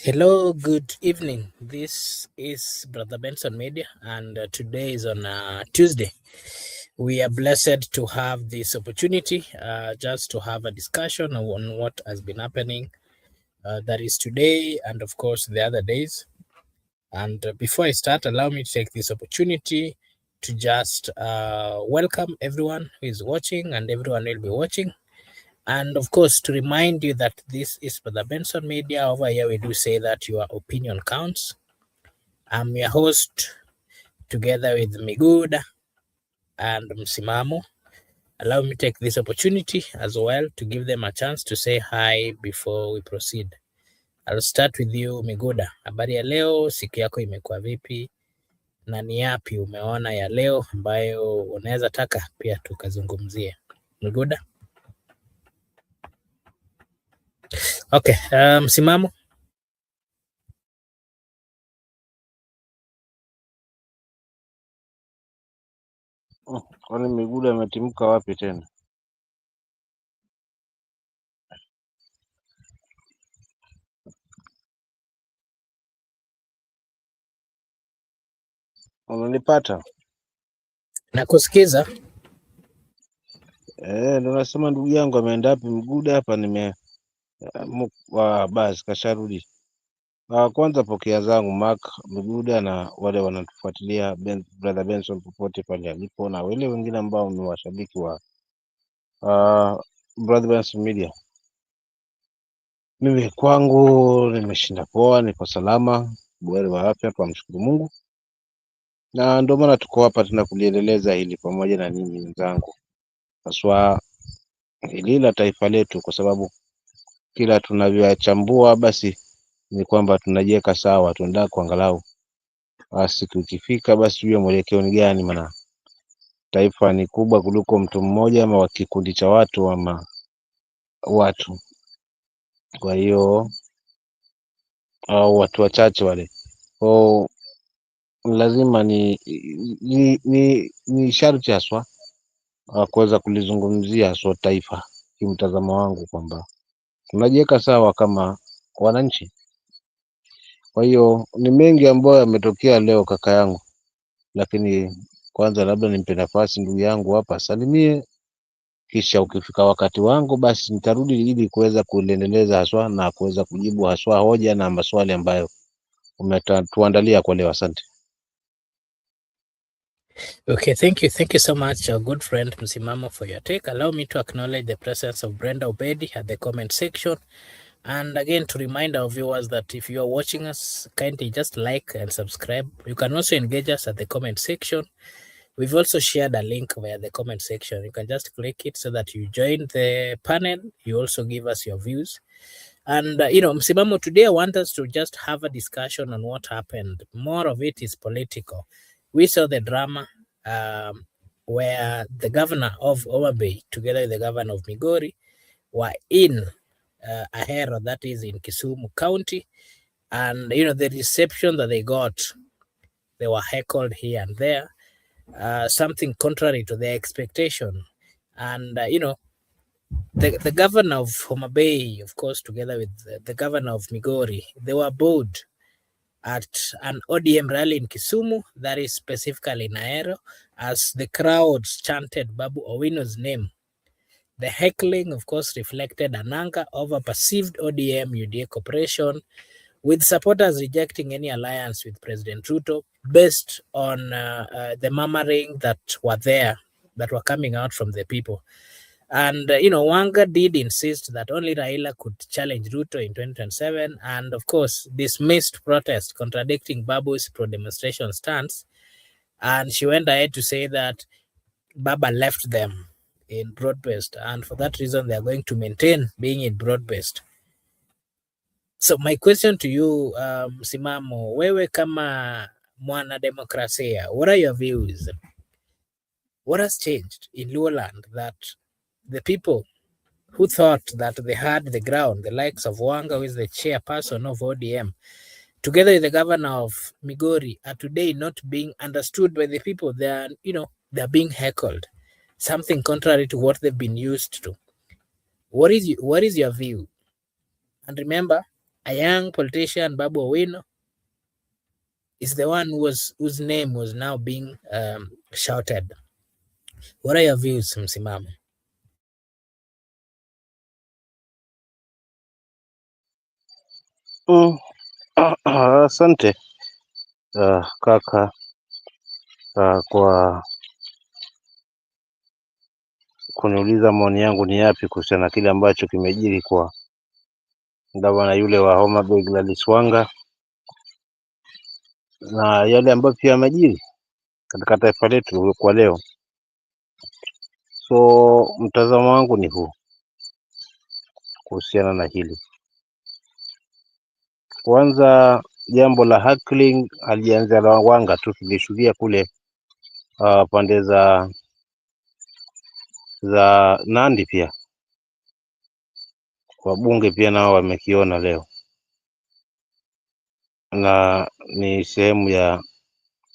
Hello, good evening. This is Brother Benson Media, and today is on Tuesday. We are blessed to have this opportunity just to have a discussion on what has been happening. That is today, and of course, the other days. And before I start, allow me to take this opportunity to just welcome everyone who is watching and everyone will be watching. And of course, to remind you that this is for the Benson Media. Over here, we do say that your opinion counts. I'm your host, together with Miguda and Msimamo. Allow me to take this opportunity as well to give them a chance to say hi before we proceed. I'll start with you, Miguda. Habari ya leo, siku yako imekuwa vipi? Na ni yapi umeona ya leo ambayo unaweza taka pia tukazungumzie? Miguda? Okay, Msimamo. Kwani Miguda ametimka wapi tena? Unanipata? Nakusikiza. Ndio nasema ndugu yangu ameenda wapi Miguda hapa basi kasharudi. Kwanza pokea zangu Mark Miguda na wale wanatufuatilia Brother Benson popote pale alipo na wale wengine ambao ni washabiki wa Brother Benson Media. Mimi kwangu nimeshinda poa, niko salama, buheri wa afya, tunamshukuru Mungu. Na ndio maana tuko hapa tena kuliendeleza hili pamoja na ninyi wenzangu. Haswa hili la taifa letu, kwa sababu kila tunavyochambua basi ni kwamba tunajiweka sawa, tunataka kuangalau siku ikifika basi tujue mwelekeo ni gani, maana taifa ni kubwa kuliko mtu mmoja ama wa kikundi cha watu ama watu. Kwa hiyo au watu wachache wale, kwa lazima ni sharti haswa kuweza kulizungumzia haswa taifa kimtazamo wangu, kwamba tunajiweka sawa kama wananchi. Kwa hiyo ni mengi ambayo yametokea leo kaka yangu, lakini kwanza labda nimpe nafasi ndugu yangu hapa salimie, kisha ukifika wakati wangu basi nitarudi ili kuweza kuendeleza haswa na kuweza kujibu haswa hoja na maswali ambayo umetuandalia kwa leo. Asante. Okay, thank you. Thank you so much, good friend Msimamo, for your take. Allow me to acknowledge the presence of Brenda Obedi at the comment section. And again, to remind our viewers that if you are watching us, kindly just like and subscribe. You can also engage us at the comment section. We've also shared a link via the comment section. You can just click it so that you join the panel. You also give us your views. And, Msimamo, today I want us to just have a discussion on what happened. More of it is political. We saw the drama where the governor of Homa Bay, together with the governor of Migori, were in Ahero, that is in Kisumu County. And, the reception that they got, they were heckled here and there, something contrary to their expectation. And, the governor of Homa Bay, of course, together with the governor of Migori, they were both at an ODM rally in Kisumu, that is specifically in Ahero, as the crowds chanted Babu Owino's name. The heckling, of course, reflected an anger over perceived ODM UDA cooperation, with supporters rejecting any alliance with President Ruto based on the murmuring that were coming out from the people. And, Wanga did insist that only Raila could challenge Ruto in 2027 and, of course, dismissed protest contradicting Babu's pro-demonstration stance. And she went ahead to say that Baba left them in broad-based, and for that reason, they are going to maintain being in broad-based. So my question to you, Simamo, wewe kama mwana demokrasia, what are your views? What has changed in Luoland that the people who thought that they had the ground, the likes of Wanga, who is the chairperson of ODM, together with the governor of Migori, are today not being understood by the people? They are, they're being heckled, something contrary to what they've been used to. What is your view? And remember, a young politician, Babu Owino, is the one whose name was now being shouted. What are your views, Msimamo? Asante kaka kwa kuniuliza maoni yangu ni yapi kuhusiana na kile ambacho kimejiri kwa gavana yule wa Homa Bay Gladys Wanga na yale ambayo pia yamejiri katika taifa letu kwa leo. So mtazamo wangu ni huu kuhusiana na hili. Kwanza, jambo la heckling alianza la Wanga tu, tulishuhudia kule pande za Nandi, pia wabunge pia nao wamekiona leo, na ni sehemu ya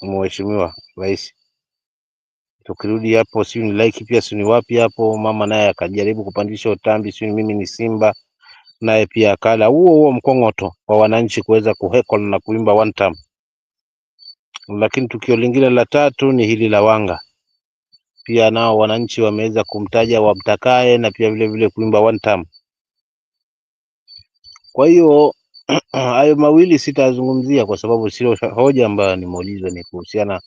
mheshimiwa rais. Tukirudi hapo, si ni like pia, si ni wapi hapo, mama naye akajaribu kupandisha utambi, si mimi ni Simba, naye pia akala huo mkongoto wa wananchi kuweza kuheckle na kuimba Wantam. Lakini tukio lingine la tatu ni hili la Wanga, pia nao wananchi wameweza kumtaja wamtakaye na pia vile vile kuimba Wantam. Kwa hiyo hayo mawili sitazungumzia kwa sababu sio hoja ambayo nimeulizwa, ni kuhusiana,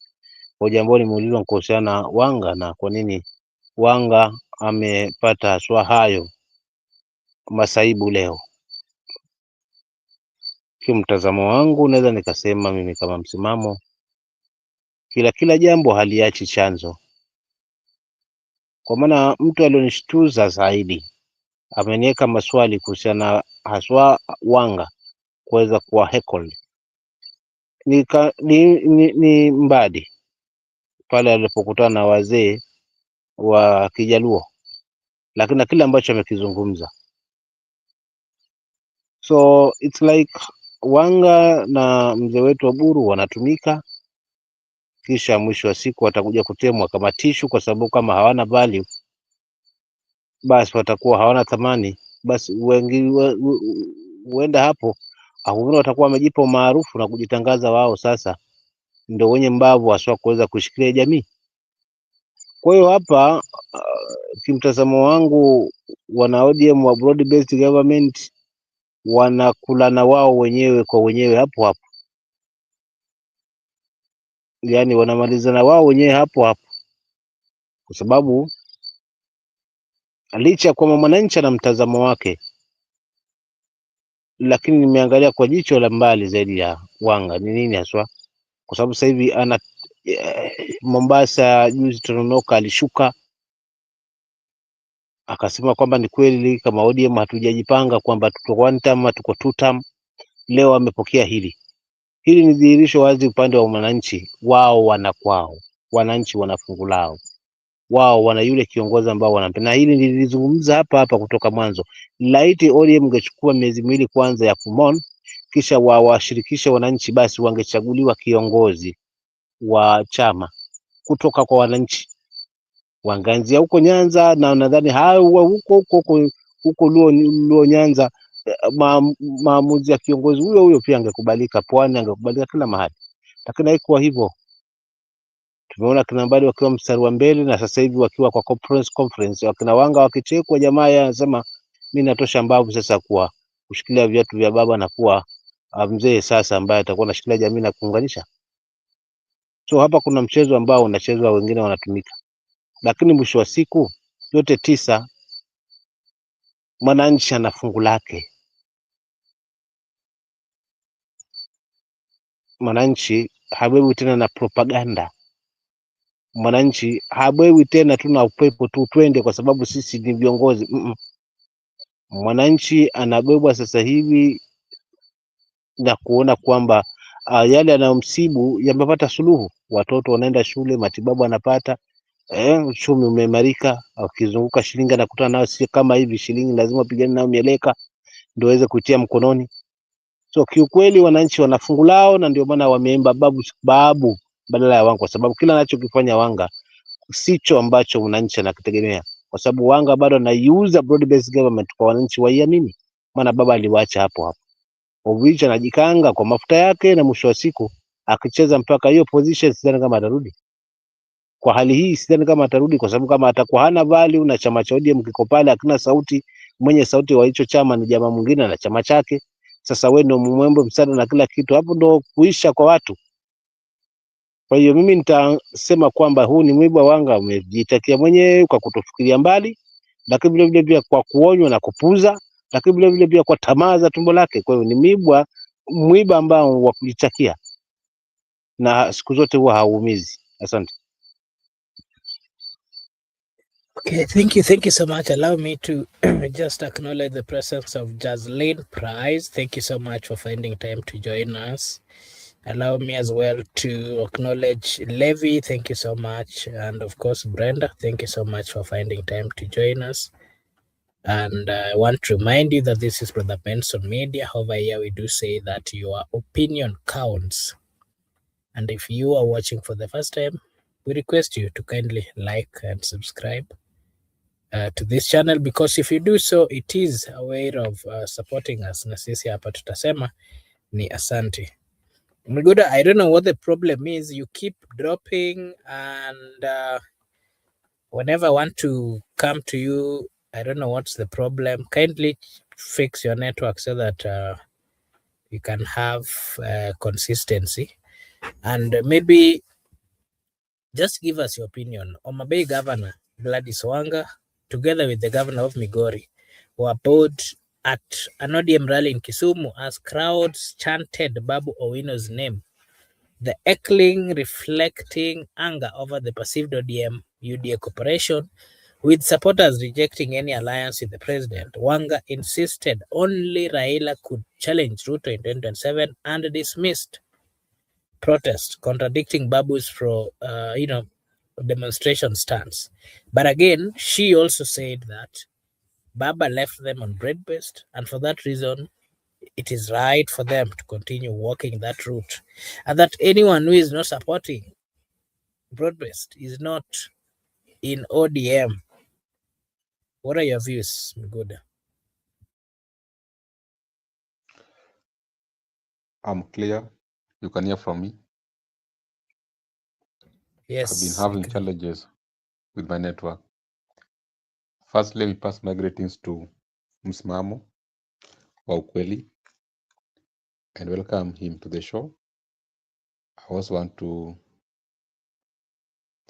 hoja ambayo nimeulizwa kuhusiana na Wanga na kwa nini Wanga amepata haswa hayo masaibu leo. Kwa mtazamo wangu naweza nikasema mimi kama msimamo, kila jambo haliachi chanzo, kwa maana mtu alionishtuza zaidi ameniweka maswali kuhusiana haswa Wanga kuweza kuwa heckled ni Mbadi pale alipokutana na wazee wa Kijaluo, lakini na kile ambacho amekizungumza, so it's like Wanga na mzee wetu Oburu wanatumika, kisha mwisho wa siku watakuja kutemwa kama tishu, kwa sababu kama hawana value basi watakuwa hawana thamani, basi wengi huenda hapo au watakuwa wamejipa umaarufu na kujitangaza wao sasa ndio wenye mbavu haswa kuweza kushikilia jamii. Kwa hiyo hapa kimtazamo wangu, wana ODM wa broad based government wanakulana wao wenyewe kwa wenyewe hapo hapo, yani wanamalizana wao wenyewe hapo hapo, kwa sababu licha kwamba mwananchi ana mtazamo wake, lakini nimeangalia kwa jicho la mbali zaidi ya Wanga ni nini haswa, kwa sababu sasa hivi ana Mombasa juzi Tononoka alishuka akasema kwamba ni kweli kama ODM hatujajipanga kwamba tuko one term tuko two term. Leo amepokea hili ni dhihirisho wazi upande wa wananchi, wao wana kwao, wananchi wana fungu lao, wao wana yule kiongozi ambao wanampenda. Na hili nilizungumza hapa kutoka mwanzo, laiti ODM ingechukua miezi miwili kwanza ya kumon, kisha wawashirikishe wananchi, basi wangechaguliwa kiongozi wa chama kutoka kwa wananchi, wanganzia huko Nyanza, na nadhani huko Luo Nyanza, maamuzi ya kiongozi huyo pia angekubalika, Pwani angekubalika kila mahali, lakini haikuwa hivyo. Tumeona kina Mbadi wakiwa mstari wa mbele, na sasa hivi wakiwa kwa conference wakina Wanga wakichekwa, jamaa yeye anasema mimi natosha mbavu sasa kuwa kushikilia viatu vya baba na kuwa mzee sasa ambaye atakuwa anashikilia jamii na kuunganisha. So hapa kuna mchezo ambao unachezwa, wengine wanatumika, lakini mwisho wa siku yote tisa, mwananchi ana fungu lake. Mwananchi habewi tena na propaganda, mwananchi habewi tena tuna upepo tu twende kwa sababu sisi ni viongozi. Mwananchi anabebwa sasa hivi na kuona kwamba yale yanayomsibu yamepata suluhu, watoto wanaenda shule, matibabu anapata, uchumi umeimarika, akizunguka shilingi anakutana nayo, sio kama hivi shilingi lazima upigane nayo mieleka ndio aweze kutia mkononi. So kiukweli wananchi wana fungu lao, na ndio maana wameimba Babu badala ya Wanga, kwa sababu kila anachokifanya Wanga sicho ambacho wananchi anakitegemea, kwa sababu Wanga bado anaiuza broad based government kwa wananchi waiamini, maana baba aliwaacha hapo hapo. of which anajikanga kwa mafuta yake, na mwisho wa siku akicheza mpaka hiyo position, sidhani kama atarudi. Kwa hali hii sidhani kama atarudi, kwa sababu kama atakuwa hana value na chama cha ODM kiko pale, hakuna sauti, mwenye sauti wa hicho chama ni jamaa mwingine na chama chake. Sasa wewe ndio mwembe msada na kila kitu, hapo ndo kuisha kwa watu. Kwa hiyo mimi nitasema kwamba huu ni mwiba Wanga umejitakia mwenyewe kwa kutofikiria mbali, lakini vile vile pia kwa kuonywa na kupuza, lakini vile vile pia kwa tamaa za tumbo lake. Kwa hiyo ni mwiba ambao wa kujitakia, na siku zote huwa hauumizi. Asante. Okay, thank you so much. Allow me to just acknowledge the presence of Jaslyn Price. Thank you so much for finding time to join us. Allow me as well to acknowledge Levi. Thank you so much. And of course, Brenda, thank you so much for finding time to join us. And I want to remind you that this is Brother Benson Media. Over here, we do say that your opinion counts. And if you are watching for the first time, we request you to kindly like and subscribe to this channel, because if you do so, it is a way of supporting us. Na sisi hapa tutasema ni asante. Miguda, I don't know what the problem is. You keep dropping, and whenever I want to come to you, I don't know what's the problem. Kindly fix your network so that you can have consistency, and maybe just give us your opinion. Homa Bay Governor Gladys Wanga, together with the governor of Migori, were both at an ODM rally in Kisumu as crowds chanted Babu Owino's name, the heckling reflecting anger over the perceived ODM UDA cooperation, with supporters rejecting any alliance with the president. Wanga insisted only Raila could challenge Ruto in 2027 and dismissed protest, contradicting Babu's demonstration stance. But again, she also said that Baba left them on bread-based, and for that reason, it is right for them to continue walking that route, and that anyone who is not supporting broad-based is not in ODM. What are your views, Miguda? I'm clear. You can hear from me. Yes. I've been having challenges with my network. First, let me pass my greetings to Msimamo wa Ukweli and welcome him to the show. I also want to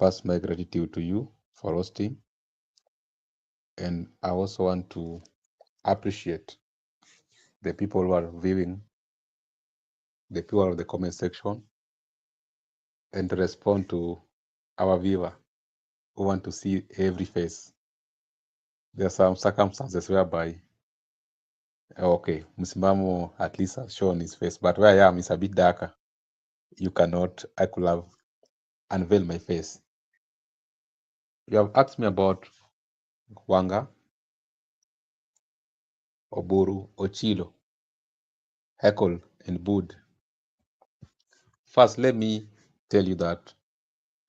pass my gratitude to you for hosting, and I also want to appreciate the people who are viewing, the people of the comment section, and to respond to our viewer who want to see every face. There are some circumstances whereby, okay, Msimamo at least has shown his face, but where I am is a bit darker. I could have unveiled my face. You have asked me about Wanga, Oburu, Ochilo, Heckled, and Bud. First, let me tell you that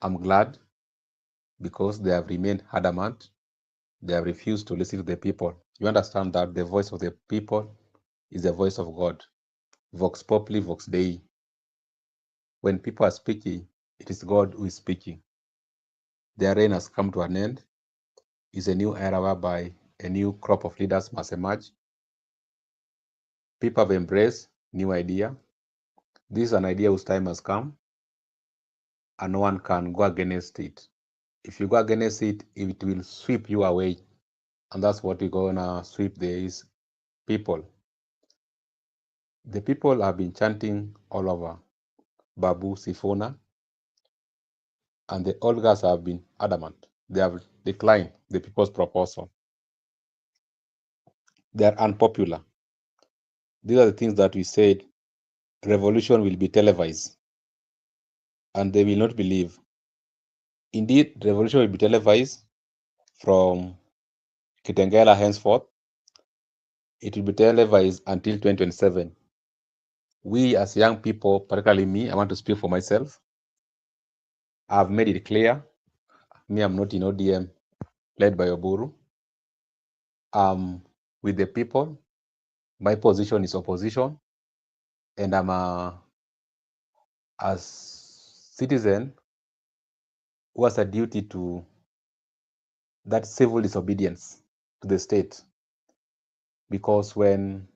I'm glad because they have remained adamant. They have refused to listen to the people. You understand that the voice of the people is the voice of God. Vox populi, vox dei. When people are speaking, it is God who is speaking. Their reign has come to an end. It's a new era whereby a new crop of leaders must emerge. People have embraced new idea. This is an idea whose time has come, and no one can go against it. If you go against it, it will sweep you away, and that's what we're gonna sweep these people. The people have been chanting all over Babu Sifuna, and the old guys have been adamant. They have declined the people's proposal. They are unpopular. These are the things that we said revolution will be televised, and they will not believe. Indeed, revolution will be televised from Kitengela henceforth. It will be televised until 2027. We as young people, particularly me, I want to speak for myself. I've made it clear. Me, I'm not in ODM led by Oburu. With the people. My position is opposition. and I'm as citizen who has a duty to that civil disobedience to the state, because when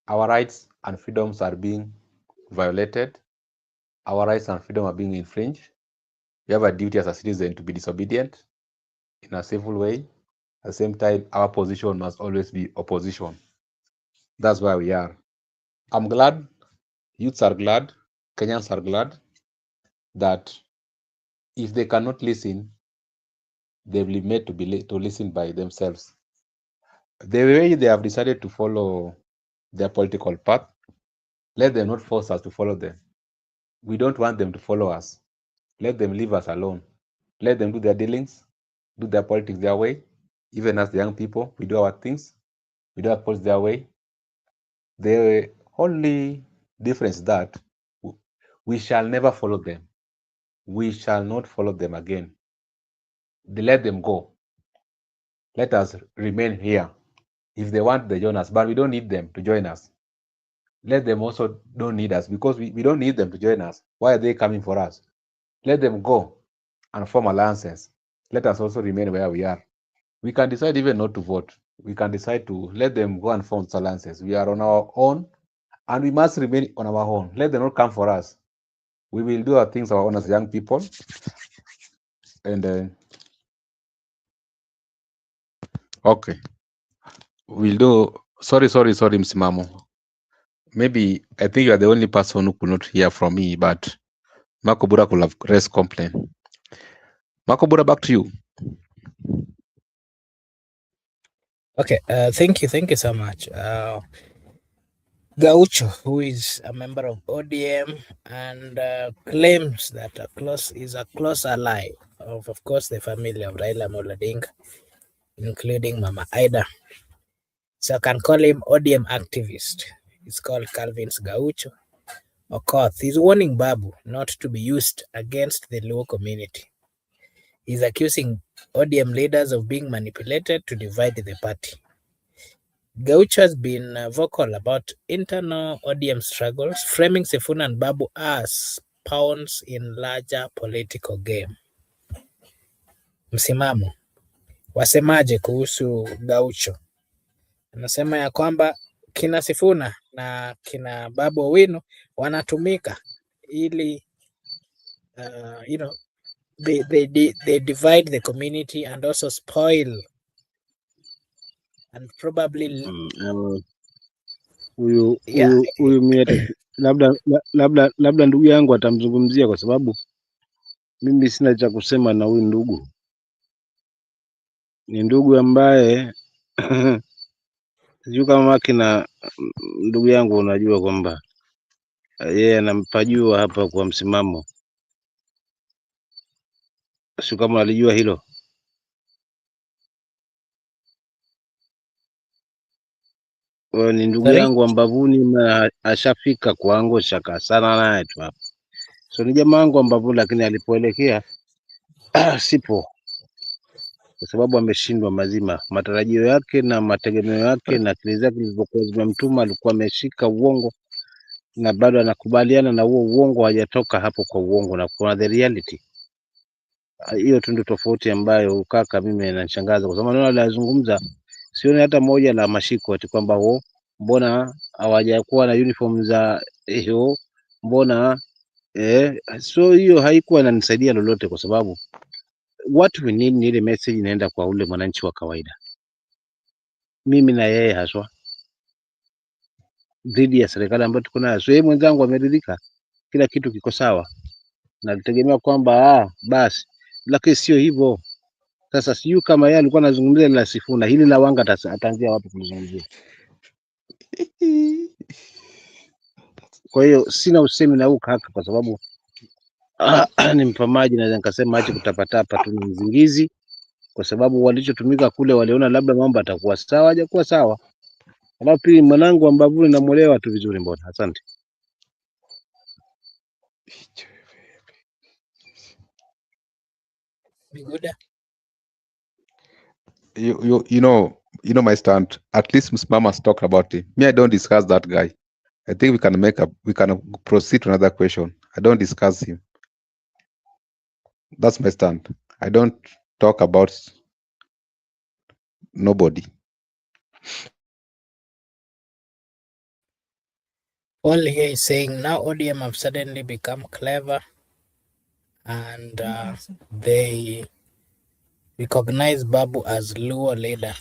our rights and freedoms are being violated, our rights and freedom are being infringed, we have a duty as a citizen to be disobedient in a civil way. At the same time, our position must always be opposition. That's why we are. I'm glad, youths are glad, Kenyans are glad that if they cannot listen, they will be made to listen by themselves. The way they have decided to follow their political path, let them not force us to follow them. We don't want them to follow us. Let them leave us alone. Let them do their dealings, do their politics their way. Even as the young people, we do our things, we do our politics their way. The only difference is that we shall never follow them. We shall not follow them again. They let them go. Let us remain here. If they want, they join us, but we don't need them to join us. Let them also don't need us, because we don't need them to join us. Why are they coming for us? Let them go and form alliances. Let us also remain where we are. We can decide even not to vote. We can decide to let them go and form alliances. We are on our own, and we must remain on our own. Let them not come for us. We will do our things our own as young people. And okay, we'll do. Sorry, Msimamo. Maybe I think you are the only person who could not hear from me, but Makobura could have raised complaint. Makobura, back to you. Okay, thank you so much. Gaucho, who is a member of ODM and claims that is a close ally of course, the family of Raila Amolo Odinga, including Mama Ida. So I can call him ODM activist. He's called Calvin's Gaucho. Okoth. He's warning Babu not to be used against the Luo community. He's accusing ODM leaders of being manipulated to divide the party. Gaucho has been vocal about internal ODM struggles, framing Sifuna and Babu as pawns in larger political game. Msimamo, wasemaje kuhusu Gaucho? Anasema ya kwamba kina Sifuna na kina Babu Owino wanatumika ili they divide the community and also spoil and probably huyu labda ndugu yangu atamzungumzia, kwa sababu mimi sina cha kusema na huyu ndugu. Ni ndugu ambaye sijui kama Makina, ndugu yangu, unajua kwamba yeye anampajua hapa kwa msimamo, sio kama alijua hilo. Ni ndugu yangu ambavuni na ashafika kwangu, shaka sana naye tu hapa. So ni jamaa wangu ambavuni, lakini alipoelekea sipo, kwa sababu ameshindwa mazima. Matarajio yake na mategemeo yake na akili zake zilizokuwa zimemtuma, alikuwa ameshika uongo na bado anakubaliana na huo uongo, hajatoka hapo kwa uongo na kwa the reality. Hiyo tu ndio tofauti ambayo ukaka mimi ananishangaza, kwa sababu naona anazungumza, sioni hata moja la mashiko ati kwamba mbona hawajakuwa na uniform za hiyo, mbona so hiyo haikuwa inanisaidia lolote, kwa sababu what we need ni ile message inaenda kwa ule mwananchi wa kawaida, mimi na yeye haswa, dhidi ya serikali ambayo tuko nayo. So yeye mwenzangu ameridhika, kila kitu kiko sawa, na alitegemea kwamba basi, lakini sio hivyo. Sasa sijui kama yeye alikuwa anazungumzia la Sifuna, hili la Wanga ataanzia wapi kulizungumzia? Kwa hiyo sina usemi na huu kaka, kwa sababu ni mpamaji, naweza nikasema ache kutapatapa tu, ni mzingizi, kwa sababu walichotumika kule waliona labda mambo atakuwa sawa, hajakuwa sawa. Alafu pili, mwanangu ambavuni namuelewa tu vizuri. Mbona, asante. You know my stand. At least Msimama has talked about it. Me, I don't discuss that guy. I think we can proceed to another question. I don't discuss him. That's my stand. I don't talk about nobody. Paul here is saying now ODM have suddenly become clever and they recognize Babu as Luo leader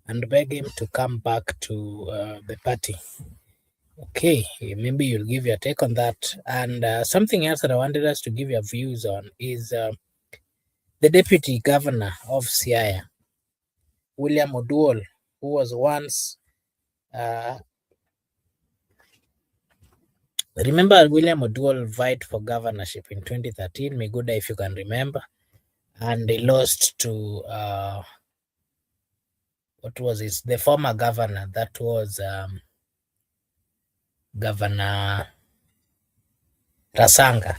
and beg him to come back to the party. Okay, maybe you'll give your take on that. And something else that I wanted us to give your views on is the deputy governor of Siaya, William Oduol, who was once. Remember William Oduol vied for governorship in 2013, Miguda, if you can remember, and he lost to what was it? The former governor, that was Governor Rasanga.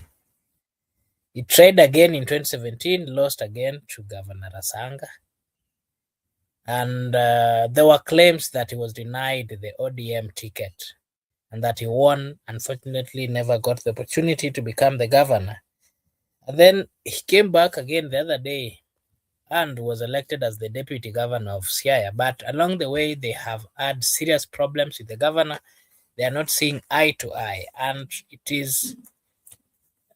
He tried again in 2017, lost again to Governor Rasanga. And there were claims that he was denied the ODM ticket and that he won, unfortunately, never got the opportunity to become the governor. And then he came back again the other day and was elected as the deputy governor of Siaya. But along the way, they have had serious problems with the governor. They are not seeing eye to eye. And it is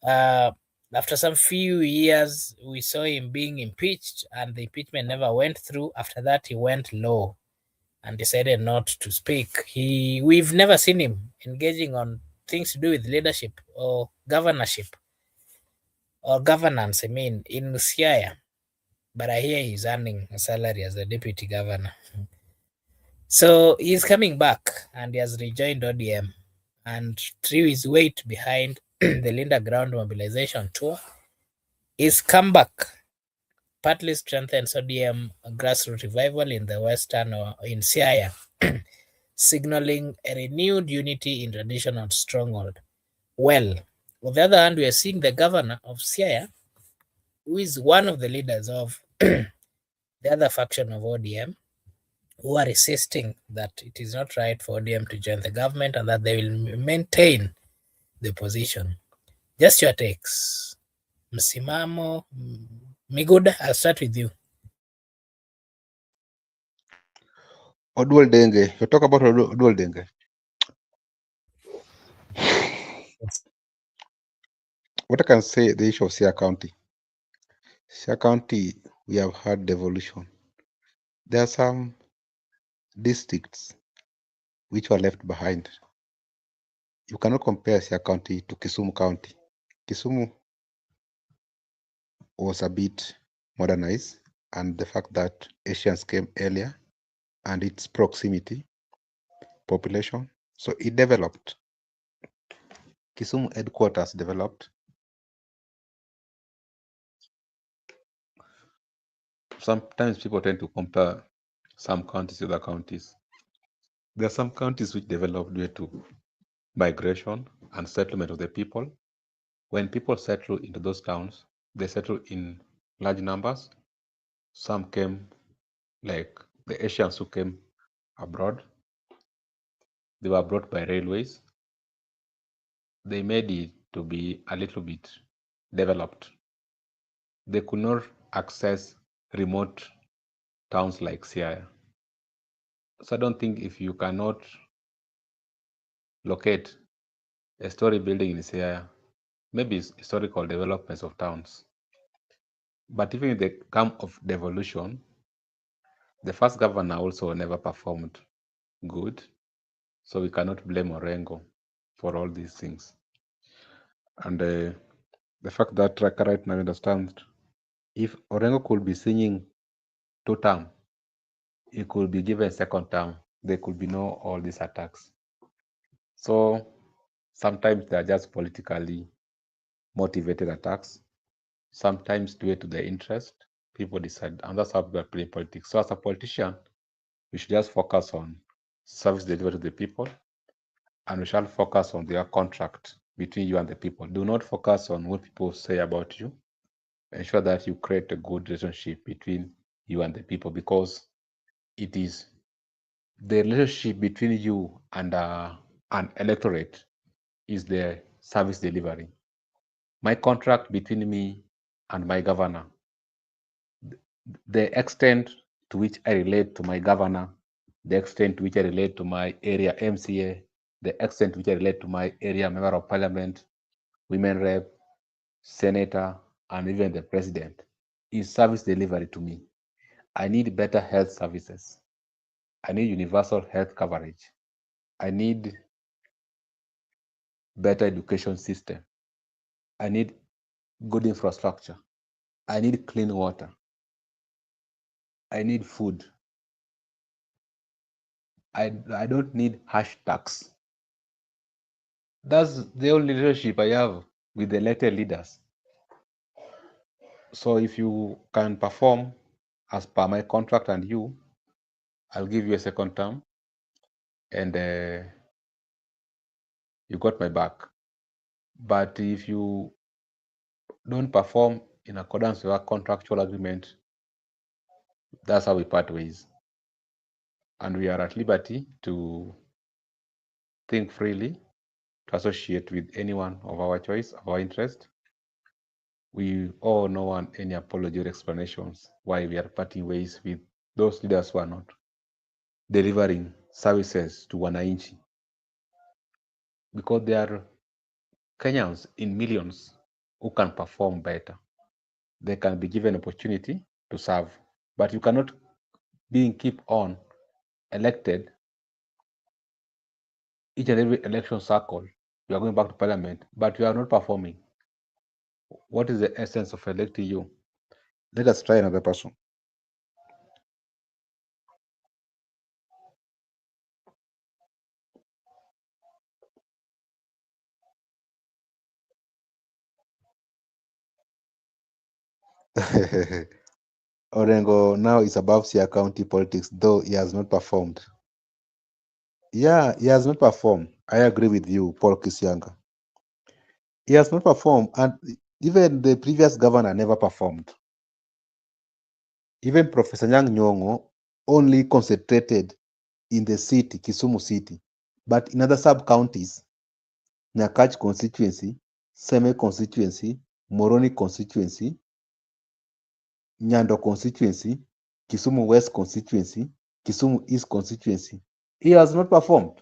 after some few years, we saw him being impeached, and the impeachment never went through. After that, he went low and decided not to speak. We've never seen him engaging on things to do with leadership or governorship or governance. I mean, in Siaya, but I hear he's earning a salary as a deputy governor. So he's coming back and he has rejoined ODM and threw his weight behind the Linda Ground mobilization tour. His comeback partly strengthens ODM grassroots revival in the Western or in Siaya, signaling a renewed unity in traditional stronghold. Well, on the other hand, we are seeing the governor of Siaya, who is one of the leaders of the other faction of ODM, who are insisting that it is not right for ODM to join the government and that they will maintain the position. Just your takes. Msimamo, Miguda, I'll start with you. Oduol Denge. You talk about Oduol Denge. What I can say, the issue of Siaya County. Siaya County, we have had devolution. There are some districts which were left behind. You cannot compare Siaya County to Kisumu County. Kisumu was a bit modernized, and the fact that Asians came earlier and its proximity, population, so it developed. Kisumu headquarters developed. Sometimes people tend to compare some counties with other counties. There are some counties which developed due to migration and settlement of the people. When people settle into those towns, they settle in large numbers. Some came, like the Asians who came abroad, they were brought by railways. They made it to be a little bit developed. They could not access remote towns like Siaya. So I don't think if you cannot locate a story building in Siaya, maybe it's historical developments of towns. But even in the camp of devolution, the first governor also never performed good. So we cannot blame Orengo for all these things. And the fact that Raka right now understands if Orengo could be singing 2 term, he could be given second term. There could be no all these attacks. So sometimes they are just politically motivated attacks. Sometimes due to their interest, people decide, and that's how we are playing politics. So as a politician, we should just focus on service delivered to the people, and we shall focus on their contract between you and the people. Do not focus on what people say about you. Ensure that you create a good relationship between you and the people, because it is the relationship between you and and electorate is the service delivery. My contract between me and my governor, the extent to which I relate to my governor, the extent to which I relate to my area MCA, the extent to which I relate to my area member of parliament, women rep, senator, and even the president is service delivery to me. I need better health services. I need universal health coverage. I need better education system. I need good infrastructure. I need clean water. I need food. I don't need hashtags. That's the only relationship I have with the elected leaders. So if you can perform as per my contract and I'll give you a second term, and you got my back. But if you don't perform in accordance with our contractual agreement, that's how we part ways. And we are at liberty to think freely, to associate with anyone of our choice, of our interest. We all don't want any apology or explanations why we are parting ways with those leaders who are not delivering services to wananchi. Because there are Kenyans in millions who can perform better. They can be given opportunity to serve. But you cannot keep on elected each and every election cycle. You are going back to parliament, but you are not performing. What is the essence of electing you? Let us try another person. Orengo now is above Sia County politics, though he has not performed. Yeah, he has not performed. I agree with you, Paul Kisianga. He has not performed, and even the previous governor never performed. Even Professor Nyang' Nyong'o only concentrated in the city, Kisumu city, but in other sub-counties, Nyakach constituency, Seme constituency, Moroni constituency, Nyando constituency, Kisumu West constituency, Kisumu East constituency. He has not performed.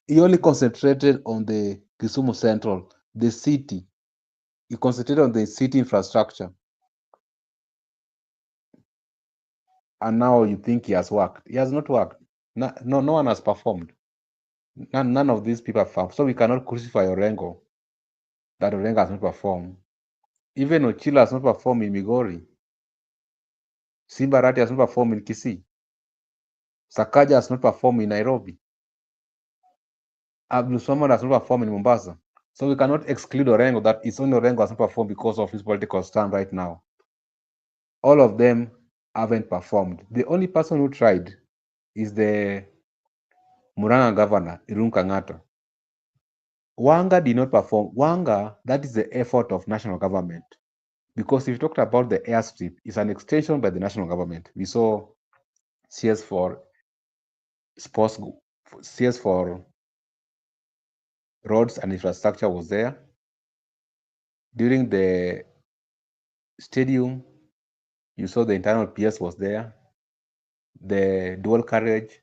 He only concentrated on the Kisumu Central, the city. He concentrated on the city infrastructure. And now you think he has worked. He has not worked. No one has performed. None of these people have performed. So we cannot crucify Orengo that Orengo has not performed. Even Ochila has not performed in Migori. Simbarati has not performed in Kisii. Sakaja has not performed in Nairobi. Abdul Swamad has not performed in Mombasa. So we cannot exclude Orengo that it's only Orengo has not performed because of his political stand right now. All of them haven't performed. The only person who tried is the Murang'a governor, Irun Kang'ata. Wanga did not perform. Wanga, that is the effort of national government. Because if you talked about the airstrip, it's an extension by the national government. We saw CS for sports, CS for roads and infrastructure was there. During the stadium, you saw the internal PS was there. The dual carriage,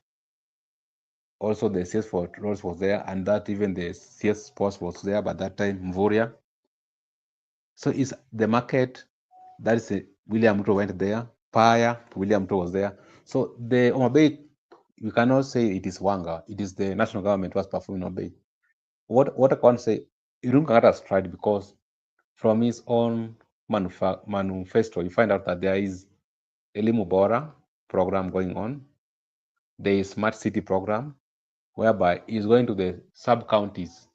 also the CS for roads was there, and that even the CS sports was there by that time, Mvoria. So it's the market, that is William Ruto went there, Paya, William Ruto was there. So the Omabay, you cannot say it is Wanga, it is the national government was performing Omabay. What I can say, Irun Kang'ata has tried because from his own manifesto, you find out that there is Elimu Bora program going on. There is Smart City program, whereby he's going to the sub-counties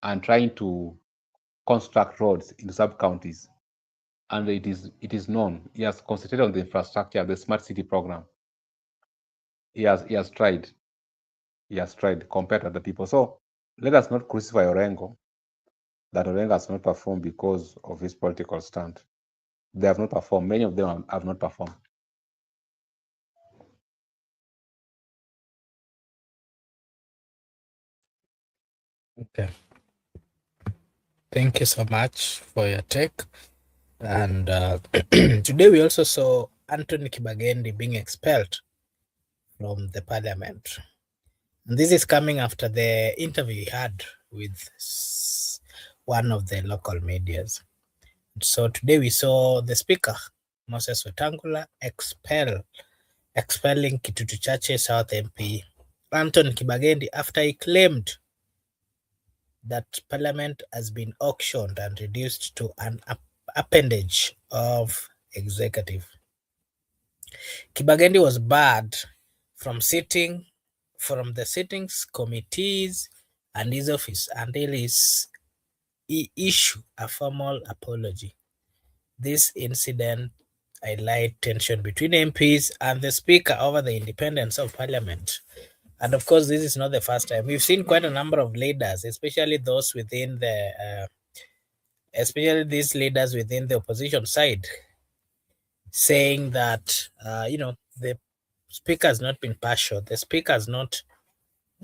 and trying to construct roads in the sub-counties. And it is known. He has concentrated on the infrastructure, the Smart City program. He has tried. He has tried compared to other people. So let us not crucify Orengo that Orengo has not performed because of his political stand. They have not performed. Many of them have not performed. Okay. Thank you so much for your take. And today we also saw Anthony Kibagendi being expelled from the parliament. And this is coming after the interview he had with one of the local medias. So today we saw the speaker, Moses Wetangula, expelling Kitutu Chache South MP Anthony Kibagendi after he claimed that parliament has been auctioned and reduced to an appendage of executive. Kibagendi was barred from the sittings, committees, and his office until he issue a formal apology. This incident highlight tension between MPs and the speaker over the independence of parliament. And of course, this is not the first time. We've seen quite a number of leaders, especially those within especially these leaders within the opposition side, saying that the speaker has not been partial, the speaker has not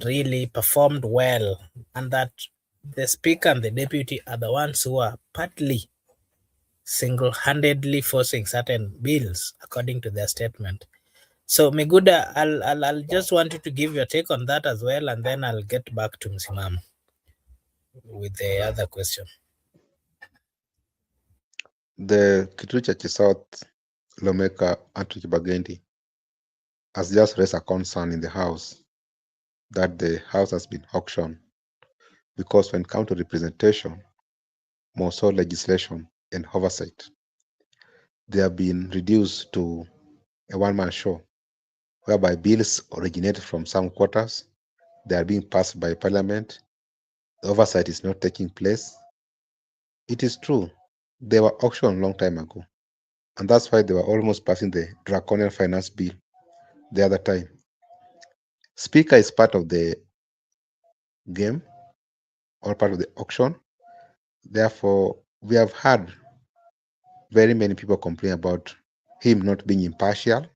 really performed well, and that the speaker and the deputy are the ones who are partly single-handedly forcing certain bills, according to their statement. So, Miguda, I'll just want you to give your take on that as well, and then I'll get back to Msimam with the other question. The Kitutu Chache South lawmaker Anthony Kibagendi has just raised a concern in the House that the House has been auctioned because when it comes to representation, more so legislation and oversight, they have been reduced to a one-man show, whereby bills originated from some quarters, they are being passed by Parliament, the oversight is not taking place. It is true, they were auctioned a long time ago, and that's why they were almost passing the draconian finance bill the other time. Speaker is part of the game or part of the auction. Therefore, we have had very many people complain about him not being impartial,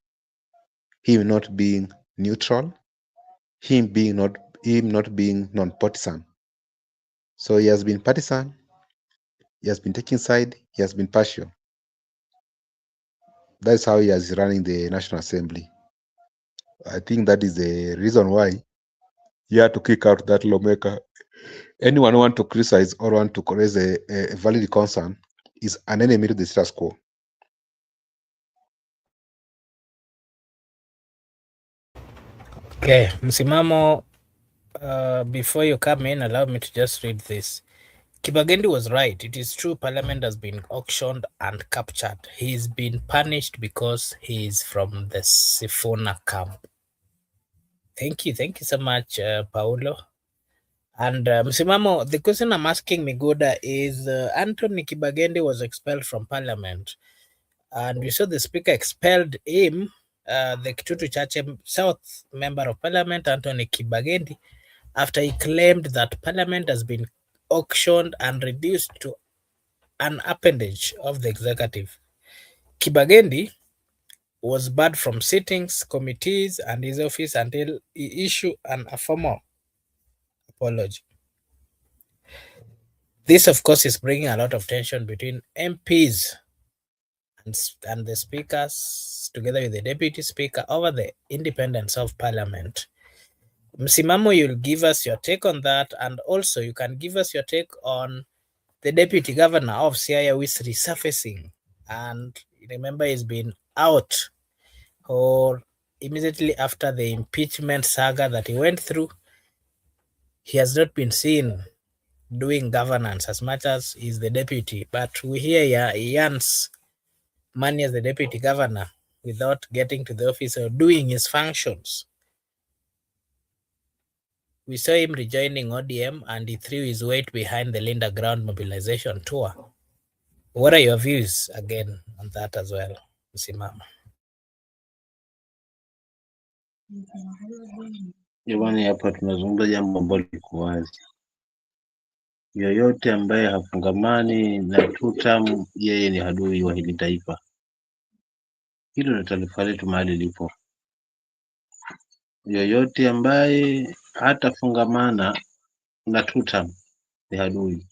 him not being neutral, him not being non-partisan. So he has been partisan, he has been taking side, he has been partial. That's how he is running the National Assembly. I think that is the reason why he had to kick out that lawmaker. Anyone who want to criticize or want to raise a valid concern is an enemy to the status quo. Okay, Msimamo, before you come in, allow me to just read this. Kibagendi was right. It is true Parliament has been auctioned and captured. He's been punished because he is from the Sifuna camp. Thank you so much, Paulo. And Msimamo, the question I'm asking Miguda is Anthony Kibagendi was expelled from Parliament, and we saw the Speaker expelled him, the Kitutu Chache South Member of Parliament, Anthony Kibagendi, after he claimed that Parliament has been auctioned and reduced to an appendage of the executive. Kibagendi was barred from sittings, committees, and his office until he issued a formal apology. This, of course, is bringing a lot of tension between MPs and the speakers, together with the deputy speaker, over the independence of Parliament. Msimamo, you'll give us your take on that, and also you can give us your take on the deputy governor of Siaya who is resurfacing, and remember he's been out or immediately after the impeachment saga that he went through. He has not been seen doing governance as much as he's the deputy, but we hear he earns money as the deputy governor without getting to the office or doing his functions. We saw him rejoining ODM and he threw his weight behind the Linda Ground mobilization tour. What are your views again on that as well, Msimama? Jamani, hapa tunazungumza jambo ambalo liko wazi. Yoyote ambaye hafungamani na tutam, yeye ni adui wa hili taifa. Hilo ni taifa letu mahali lipo. Yoyote ambaye hatafungamana na tutam, ni adui.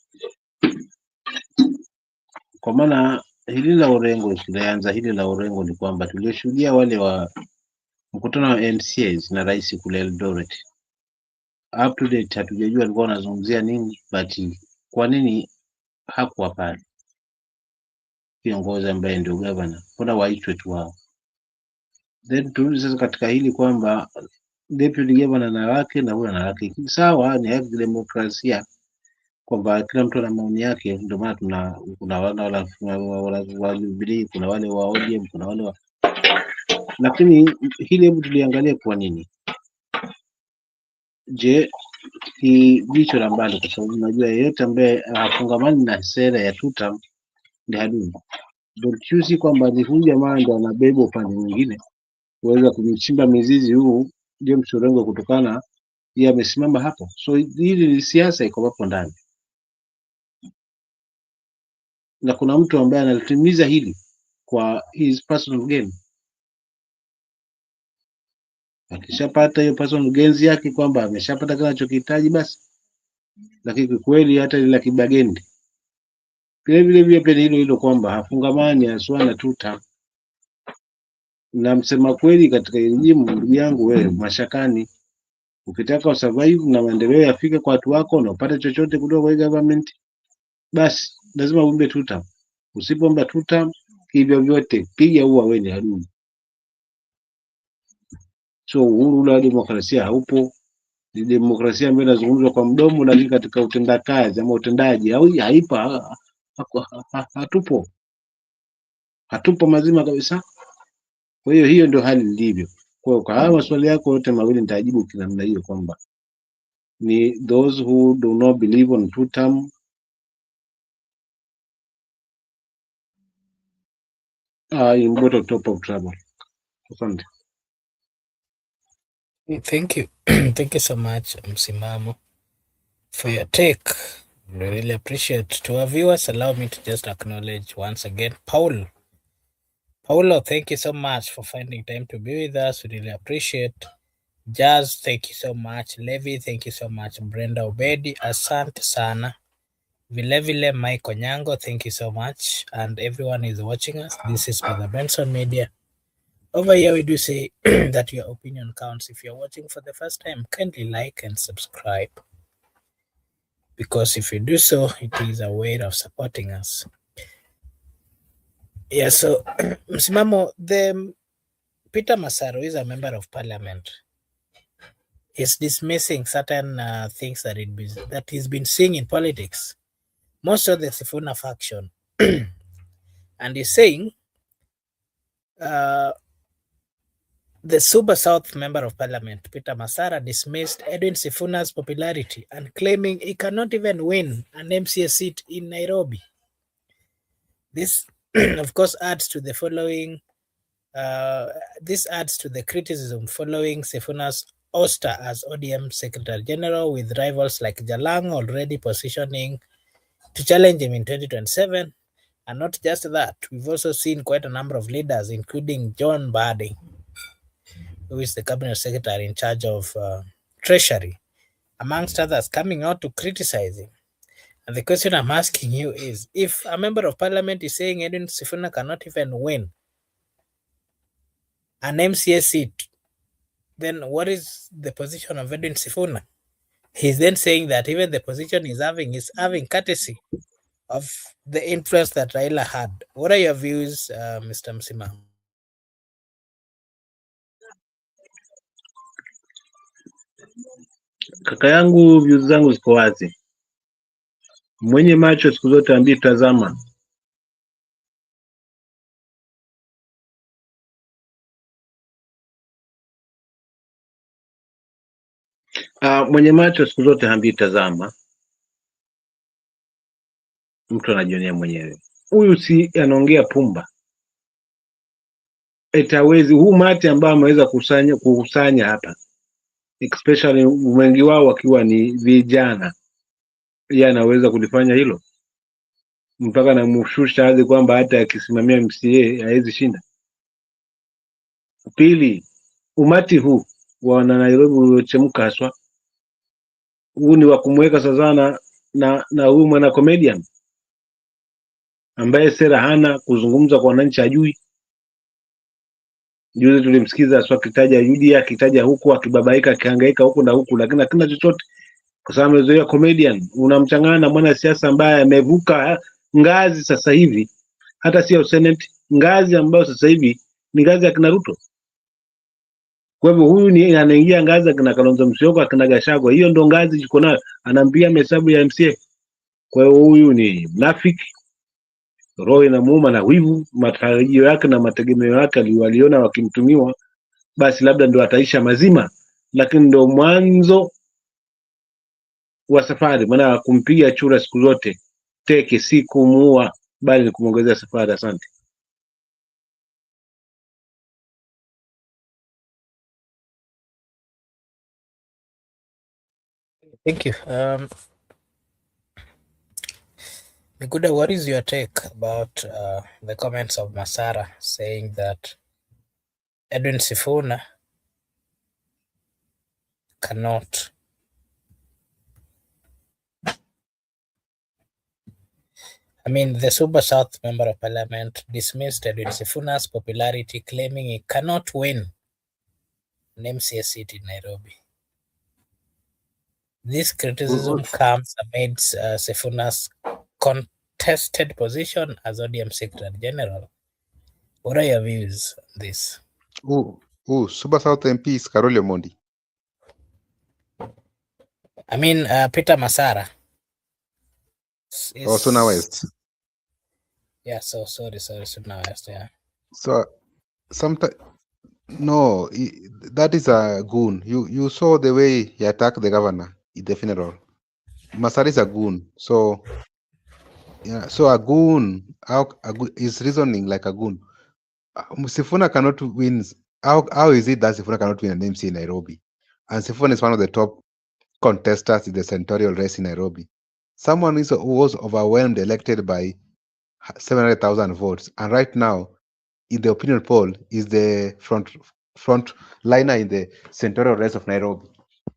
Kwa maana hili la Orengo, tulianza hili la Orengo ni kwamba tulioshuhudia wale wa mkutano wa MCAs na rais kule Eldoret. Up to date hatujajua alikuwa anazungumzia nini, but kwa nini hakuwa pale kiongozi ambaye ndio governor? Mbona waitwe tu wao? Then turudi sasa katika hili kwamba deputy governor na wake na huyo na wake, sawa, ni haki demokrasia kwamba kila mtu ana maoni yake. Ndio maana kuna wale wa Jubilee, kuna wale wa ODM, kuna wale wa, lakini hili hebu tuliangalia kwa nini. Je, ni jicho la mbali, kwa sababu unajua yeyote ambaye hafungamani na sera ya tuta ni adui. Don't you see kwamba ni huyu jamaa ndo anabeba upande mwingine kuweza kuchimba mizizi huu ndio msorongo kutokana yeye amesimama hapo. So hili ni siasa iko hapo ndani, na kuna mtu ambaye analitimiza hili kwa his personal gain. Akishapata hiyo personal gains yake kwamba ameshapata kila anachokihitaji basi, lakini kweli hata ile kibagendi vile vile pia hilo hilo kwamba hafungamani aswa na tuta. Na msema kweli katika elimu, ndugu yangu, wewe mashakani, ukitaka usurvive na maendeleo yafike kwa watu wako na upate chochote kutoka kwa government, basi lazima uombe tuta. Usipoomba tuta, hivyo vyote piga huwa wewe ni adui. So uhuru wa demokrasia haupo. Ni demokrasia ambayo inazungumzwa kwa mdomo, lakini katika utendakazi ama utendaji haipa, hatupo mazima kabisa. Kwa hiyo ndio hali ilivyo. Kwa haya maswali yako yote mawili nitajibu kila namna hiyo kwamba ni those who do not believe on two term are in bottom top of trouble. Asante. Thank you. Thank you so much, Msimamo, for your take. We really appreciate. To our viewers, allow me to just acknowledge once again Paulo, thank you so much for finding time to be with us. We really appreciate. Jazz, thank you so much. Levi, thank you so much. Brenda Obedi, asante sana. Vilevile Mike Onyango, thank you so much. And everyone is watching us. This is Brother Benson Media. Over here we do say that your opinion counts. If you're watching for the first time, kindly like and subscribe, because if you do so, it is a way of supporting us. Yeah, so Msimamo, the Peter Masaro is a member of parliament. Is dismissing certain things that he's been seeing in politics, most of the Sifuna faction, and he's saying the Super South member of parliament, Peter Masara, dismissed Edwin Sifuna's popularity and claiming he cannot even win an MCA seat in Nairobi. This, of course, adds to the following. This adds to the criticism following Sifuna's ouster as ODM Secretary General, with rivals like Jalang already positioning to challenge him in 2027. And not just that, we've also seen quite a number of leaders, including John Badi, who is the cabinet secretary in charge of treasury, amongst others, coming out to criticize him. And the question I'm asking you is, if a member of parliament is saying Edwin Sifuna cannot even win an MCA seat, then what is the position of Edwin Sifuna? He's then saying that even the position is having courtesy of the influence that Raila had. What are your views, Mr. Msima? Kaka yangu, views zangu ziko wazi. Mwenye macho siku zote ambii tazama. Mwenye macho siku zote ambii tazama. Mtu anajionea mwenyewe. Huyu si anaongea pumba. Etawezi huu mati ambao ameweza kukusanya hapa, especially wengi wao wakiwa ni vijana, yeye anaweza kulifanya hilo mpaka namshusha hadi kwamba hata akisimamia MCA hawezi shinda. Pili, umati huu wa wana Nairobi uliochemka haswa, huu ni wa kumweka sazana na huyu mwana comedian ambaye sera hana, kuzungumza kwa wananchi ajui. Juzi tulimsikiza sio akitaja UDA, akitaja huku, akibabaika, akihangaika huku na huku, lakini hakuna chochote, kwa sababu amezoea comedian. Unamchanganya na mwanasiasa ambaye amevuka ngazi sasa hivi, hata sio Senate, ngazi ambayo sasa hivi ni ngazi ya kina Ruto. Kwa hivyo huyu ni anaingia ngazi ya kina Kalonzo Musyoka, akina Gachagua, hiyo ndo ngazi yuko nayo, anampia hesabu ya MCA. Kwa hiyo huyu ni mnafiki, roho inamuuma na wivu. Matarajio yake na mategemeo yake aliona wakimtumiwa, basi labda ndo ataisha mazima, lakini ndo mwanzo wa safari. Maana kumpiga chura siku zote teke si kumuua, bali ni kumwongezea safari. Asante. Thank you. Miguda, what is your take about the comments of Masara saying that Edwin Sifuna cannot the Super South Member of Parliament dismissed Edwin Sifuna's popularity, claiming he cannot win an MCA seat in Nairobi. This criticism comes amid Sifuna's contested position as ODM Secretary General. What are your views on this? Super South MP is Karole Mondi. Peter Masara. Suna West. Yeah, sorry, Suna West, yeah. So, sometimes, no, that is a goon. You saw the way he attacked the governor in the funeral. Masara is a goon. So, yeah, so a goon is reasoning like a goon. Sifuna cannot win. How is it that Sifuna cannot win an MC in Nairobi? And Sifuna is one of the top contestants in the senatorial race in Nairobi. Someone who was overwhelmed, elected by 700,000 votes, and right now, in the opinion poll, is the front liner in the senatorial race of Nairobi.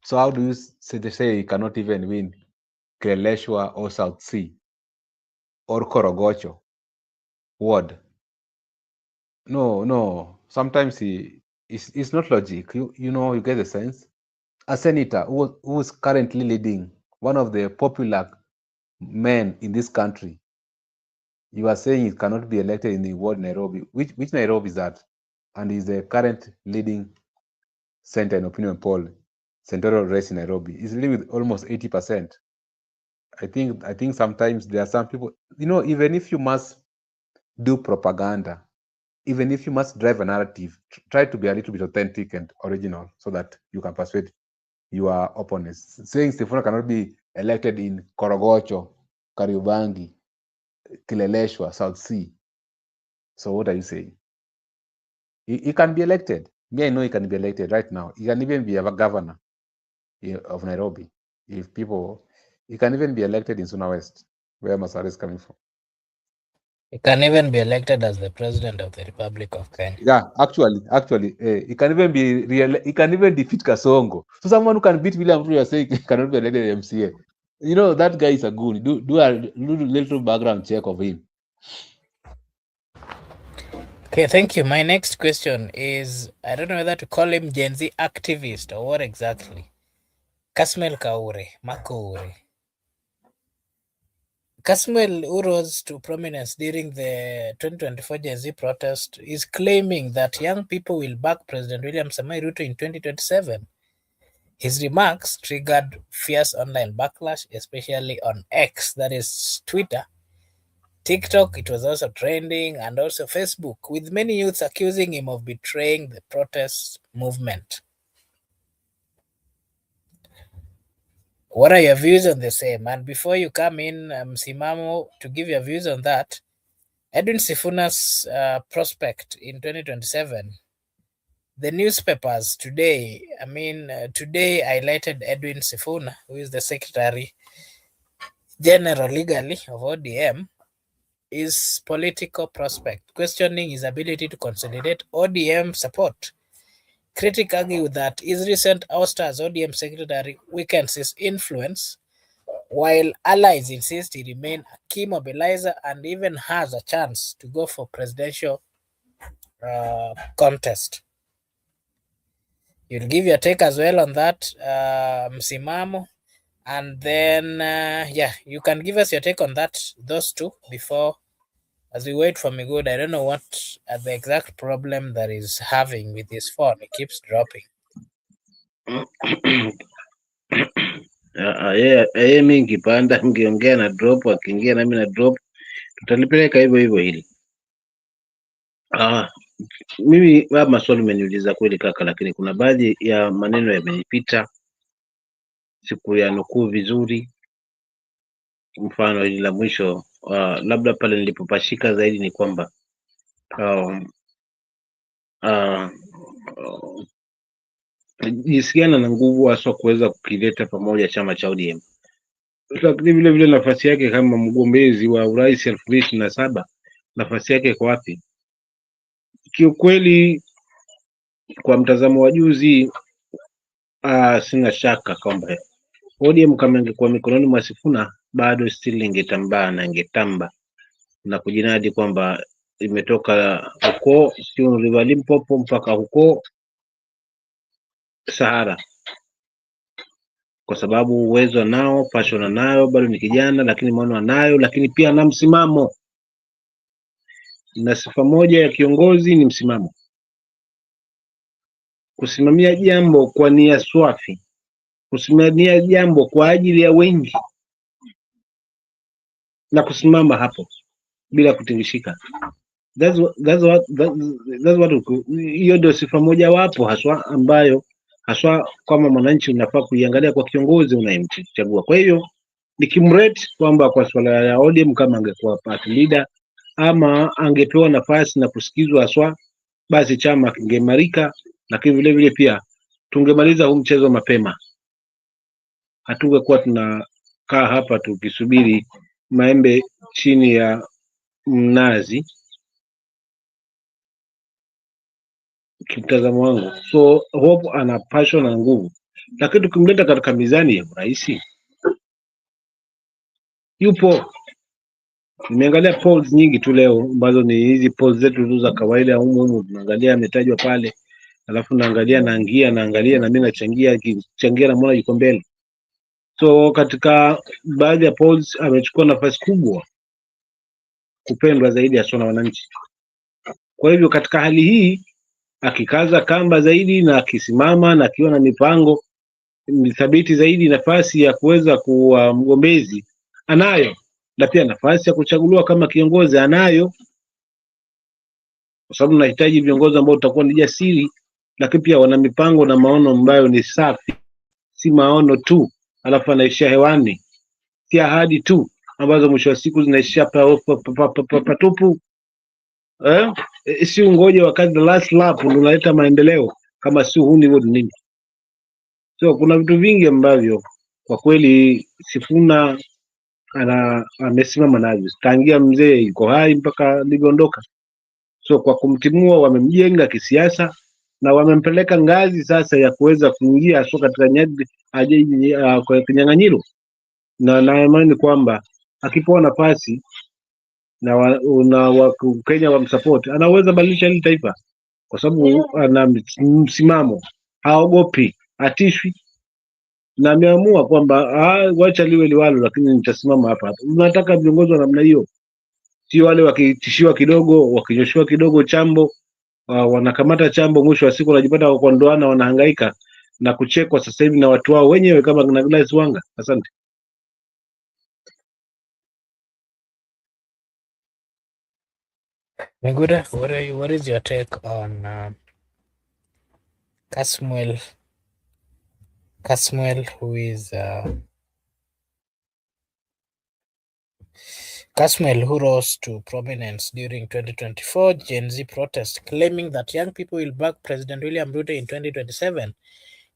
So how do you say he cannot even win Kileleshwa or South Sea or Korogocho ward? No. Sometimes it's not logic. You get the sense. A senator who is currently leading one of the popular men in this country, you are saying he cannot be elected in the ward Nairobi. Which Nairobi is that? And is the current leading center in opinion poll, senatorial race in Nairobi. He's leading with almost 80%. I think sometimes there are some people, even if you must do propaganda, even if you must drive a narrative, try to be a little bit authentic and original so that you can persuade your opponents. Saying Sifuna cannot be elected in Korogocho, Kariobangi, Kileleshwa, South Sea. So what are you saying? He can be elected. Me, I know he can be elected right now. He can even be a governor of Nairobi. He can even be elected in Suna West, where Masara is coming from. He can even be elected as the president of the Republic of Kenya. Yeah, actually, he can even he can even defeat Kasongo. So someone who can beat William Ruto, you are saying cannot be elected MCA. That guy is a goon. Do a little background check of him. Okay, thank you. My next question is, I don't know whether to call him Gen Z activist or what exactly. Kasmel Makoure. Kasmuel, who rose to prominence during the 2024 Gen Z protest, is claiming that young people will back President William Samoei Ruto in 2027. His remarks triggered fierce online backlash, especially on X, that is Twitter. TikTok, it was also trending, and also Facebook, with many youths accusing him of betraying the protest movement. What are your views on the same? And before you come in, Msimamo, to give your views on that, Edwin Sifuna's prospect in 2027, the newspapers today, today highlighted Edwin Sifuna, who is the Secretary General legally of ODM, his political prospect, questioning his ability to consolidate ODM support. Critics argue that his recent ouster as ODM secretary weakens his influence, while allies insist he remain a key mobilizer and even has a chance to go for presidential contest. You'll give your take as well on that, msimamo, and then you can give us your take on those two before, as we wait for Migud. I don't know what the exact problem that is having with his phone. It keeps dropping. Yeye mi nkipanda nkiongea na drop, akiingia nami na drop, tutalipeleka hivyo hivyo hili. Mimi maswali umeniuliza kweli kaka, lakini kuna baadhi ya maneno yamenipita, siku ya nukuu vizuri. Mfano hili la mwisho, labda pale nilipopashika zaidi ni kwamba jinsiana na nguvu haswa kuweza kukileta pamoja chama cha ODM, lakini vile vile nafasi yake kama mgombezi wa urais 2027 nafasi yake kwa wapi? Kiukweli kwa mtazamo wa juzi, sina shaka kwamba ODM kama ingekuwa mikononi mwa Sifuna bado still ingetambaa na ingetamba na kujinadi kwamba imetoka huko sio River Limpopo mpaka huko Sahara, kwa sababu uwezo nao, passion nayo, bado ni kijana, lakini maono anayo, lakini pia na msimamo. Na sifa moja ya kiongozi ni msimamo, kusimamia jambo kwa nia swafi, kusimamia jambo kwa ajili ya wengi na kusimama hapo bila kutingishika. That's what hiyo ndio sifa moja wapo haswa ambayo haswa kama mwananchi unafaa kuiangalia kwa kiongozi unayemchagua. Kwa hiyo nikimrate kwamba kwa swala ya ODM kama angekuwa party leader ama angepewa nafasi na kusikizwa haswa, basi chama kingeimarika, lakini vile vile pia tungemaliza huu mchezo mapema. Hatungekuwa tunakaa hapa tukisubiri maembe chini ya mnazi, kimtazamo wangu. So Hope ana passion na nguvu, lakini tukimleta katika mizani ya urais yupo. Nimeangalia polls nyingi tu leo ambazo ni hizi polls zetu tu za kawaida humu, tunaangalia ametajwa pale, alafu naangalia naangalia na mimi nachangia na mbona yuko mbele. So katika baadhi ya polls amechukua nafasi kubwa, kupendwa zaidi ya na wananchi. Kwa hivyo katika hali hii akikaza kamba zaidi na akisimama na akiwa na mipango thabiti zaidi, nafasi ya kuweza kuwa mgombezi anayo, na pia nafasi ya kuchaguliwa kama kiongozi anayo, kwa sababu tunahitaji viongozi ambao tutakuwa ni jasiri, lakini pia wana mipango na maono ambayo ni safi, si maono tu alafu anaishia hewani, si ahadi tu ambazo mwisho wa siku zinaishia patupu. Si ungoje wakati the last lap unaleta maendeleo, kama si huni wote nini. So kuna vitu vingi ambavyo kwa kweli Sifuna amesimama navyo tangia mzee yuko hai mpaka alivyoondoka. So kwa kumtimua wamemjenga kisiasa na wamempeleka ngazi sasa ya kuweza kuingia sio katika kwa kinyang'anyiro, na naamini kwamba akipewa nafasi na Kenya wamsupport, anaweza badilisha hili taifa, kwa sababu ana msimamo, haogopi, atishwi, na ameamua kwamba wacha liwe liwalo, lakini nitasimama hapa. Unataka viongozi wa namna hiyo, sio wale wakitishiwa kidogo, wakinyoshiwa kidogo chambo, wanakamata chambo, mwisho wa siku wanajipata kwa ndoana, wanahangaika na kuchekwa sasa hivi na watu wao wenyewe kama na Gladys Wanga. Asante. Miguda, what is your take on Casmuel, who is Casmuel, who rose to prominence during 2024 Gen Z protest, claiming that young people will back President William Ruto in 2027.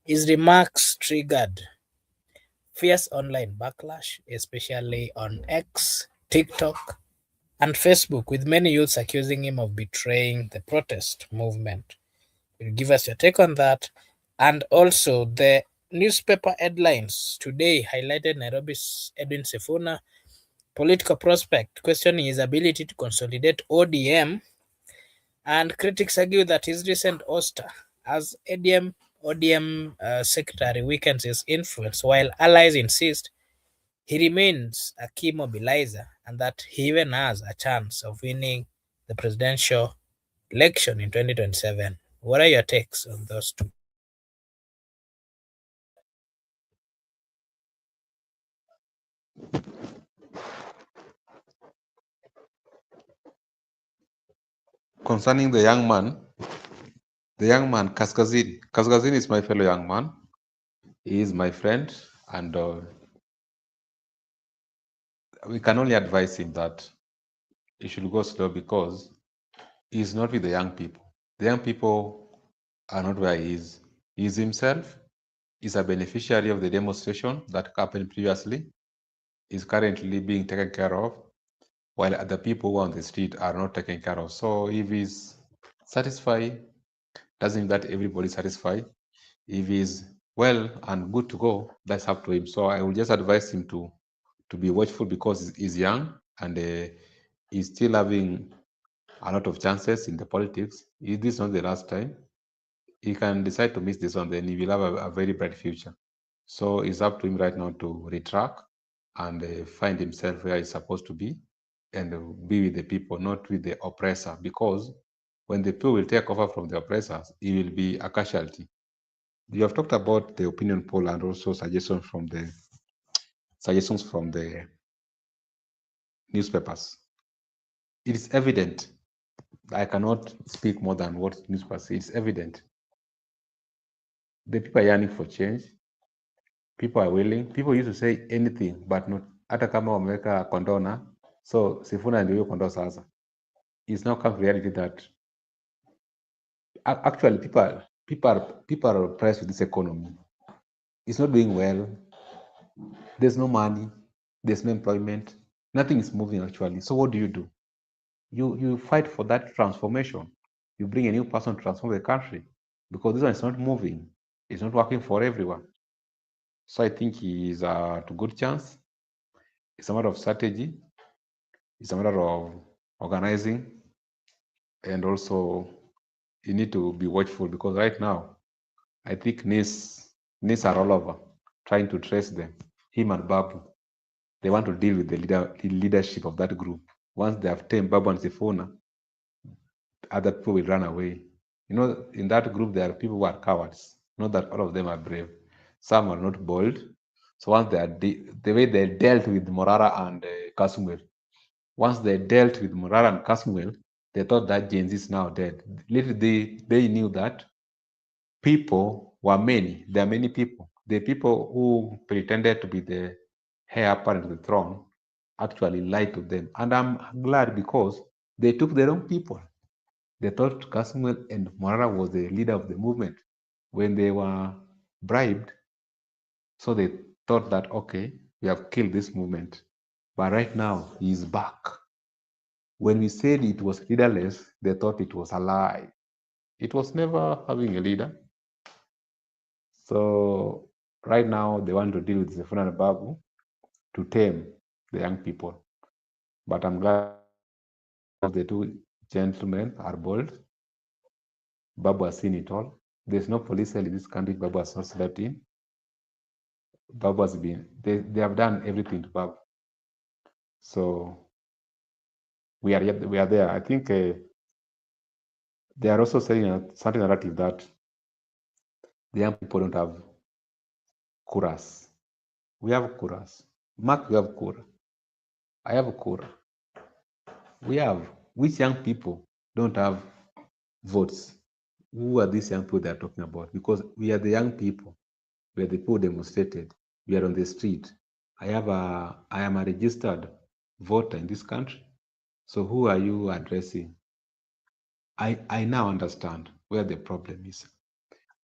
His remarks triggered fierce online backlash, especially on X, TikTok, and Facebook, with many youths accusing him of betraying the protest movement. Will you give us your take on that? And also the Newspaper headlines today highlighted Nairobi's Edwin Sifuna political prospect, questioning his ability to consolidate ODM, and critics argue that his recent ouster as ODM secretary weakens his influence, while allies insist he remains a key mobilizer and that he even has a chance of winning the presidential election in 2027. What are your takes on those two? Concerning the young man Kaskazini. Kaskazini is my fellow young man. He is my friend, and we can only advise him that he should go slow because he's not with the young people. The young people are not where he is. He is himself. Is a beneficiary of the demonstration that happened previously. Is currently being taken care of, while other people who are on the street are not taken care of. So if he's satisfied, doesn't mean that everybody is satisfied. If he's well and good to go, that's up to him. So I will just advise him to be watchful because he's young and he's still having a lot of chances in the politics. If this is not the last time, he can decide to miss this one, then he will have a very bright future. So it's up to him right now to retract and find himself where he's supposed to be and be with the people, not with the oppressor. Because when the people will take over from the oppressors, he will be a casualty. You have talked about the opinion poll and also suggestions from the newspapers. It is evident. I cannot speak more than what newspapers say. It's evident. The people are yearning for change. People are willing. People used to say anything, but not hata kama wameweka kondona. So Sifuna ndio hiyo kondoo sasa. It's now come reality that actually people are oppressed with this economy. It's not doing well. There's no money. There's no employment. Nothing is moving actually. So what do? You fight for that transformation. You bring a new person to transform the country because this one is not moving. It's not working for everyone. So I think he is a good chance. It's a matter of strategy. It's a matter of organizing, and also you need to be watchful because right now I think NIS are all over trying to trace them. Him and Babu, they want to deal with the leadership of that group. Once they have tamed Babu and Sifuna, other people will run away. In that group, there are people who are cowards. Not that all of them are brave. Some are not bold. So once they are the way they dealt with Morara and Kasumel, once they dealt with Morara and Kasumel, they thought that Gen Z is now dead. Little they knew that people were many. There are many people. The people who pretended to be the heir apparent to the throne actually lied to them. And I'm glad because they took the wrong people. They thought Kasmuel and Morara was the leader of the movement when they were bribed. So they thought that, okay, we have killed this movement. But right now, he is back. When we said it was leaderless, they thought it was a lie. It was never having a leader. So right now, they want to deal with Sifuna and Babu to tame the young people. But I'm glad the two gentlemen are bold. Babu has seen it all. There's no police cell in this country Babu has not slept in. Babu has been, they have done everything to Babu. So we are there. I think they are also saying a certain narrative that the young people don't have kuras. We have kuras. Mark, you have kura. I have a kura. We have. Which young people don't have votes? Who are these young people they are talking about? Because we are the young people. We are the people demonstrated. We are on the street. I am a registered voter in this country. So who are you addressing? I now understand where the problem is.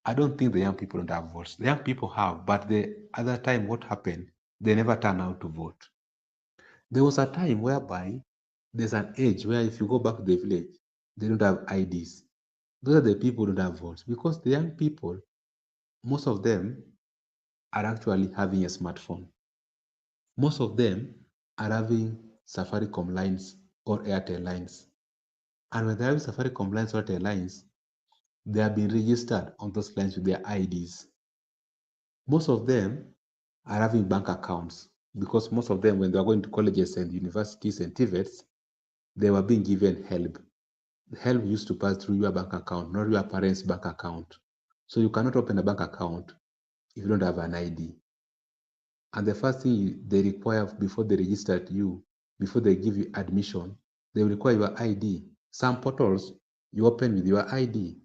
I don't think the young people don't have votes. The young people have, but the other time what happened, they never turn out to vote. There was a time whereby there's an age where if you go back to the village, they don't have IDs. Those are the people who don't have votes because the young people, most of them, are actually having a smartphone. Most of them are having Safaricom lines or Airtel lines. And when they have Safaricom lines or Airtel lines, they have been registered on those lines with their IDs. Most of them are having bank accounts because most of them, when they are going to colleges and universities and TVETs, they were being given help. The help used to pass through your bank account, not your parents' bank account. So you cannot open a bank account if you don't have an ID. And the first thing they require before they register you, before they give you admission, they require your ID. Some portals you open with your ID.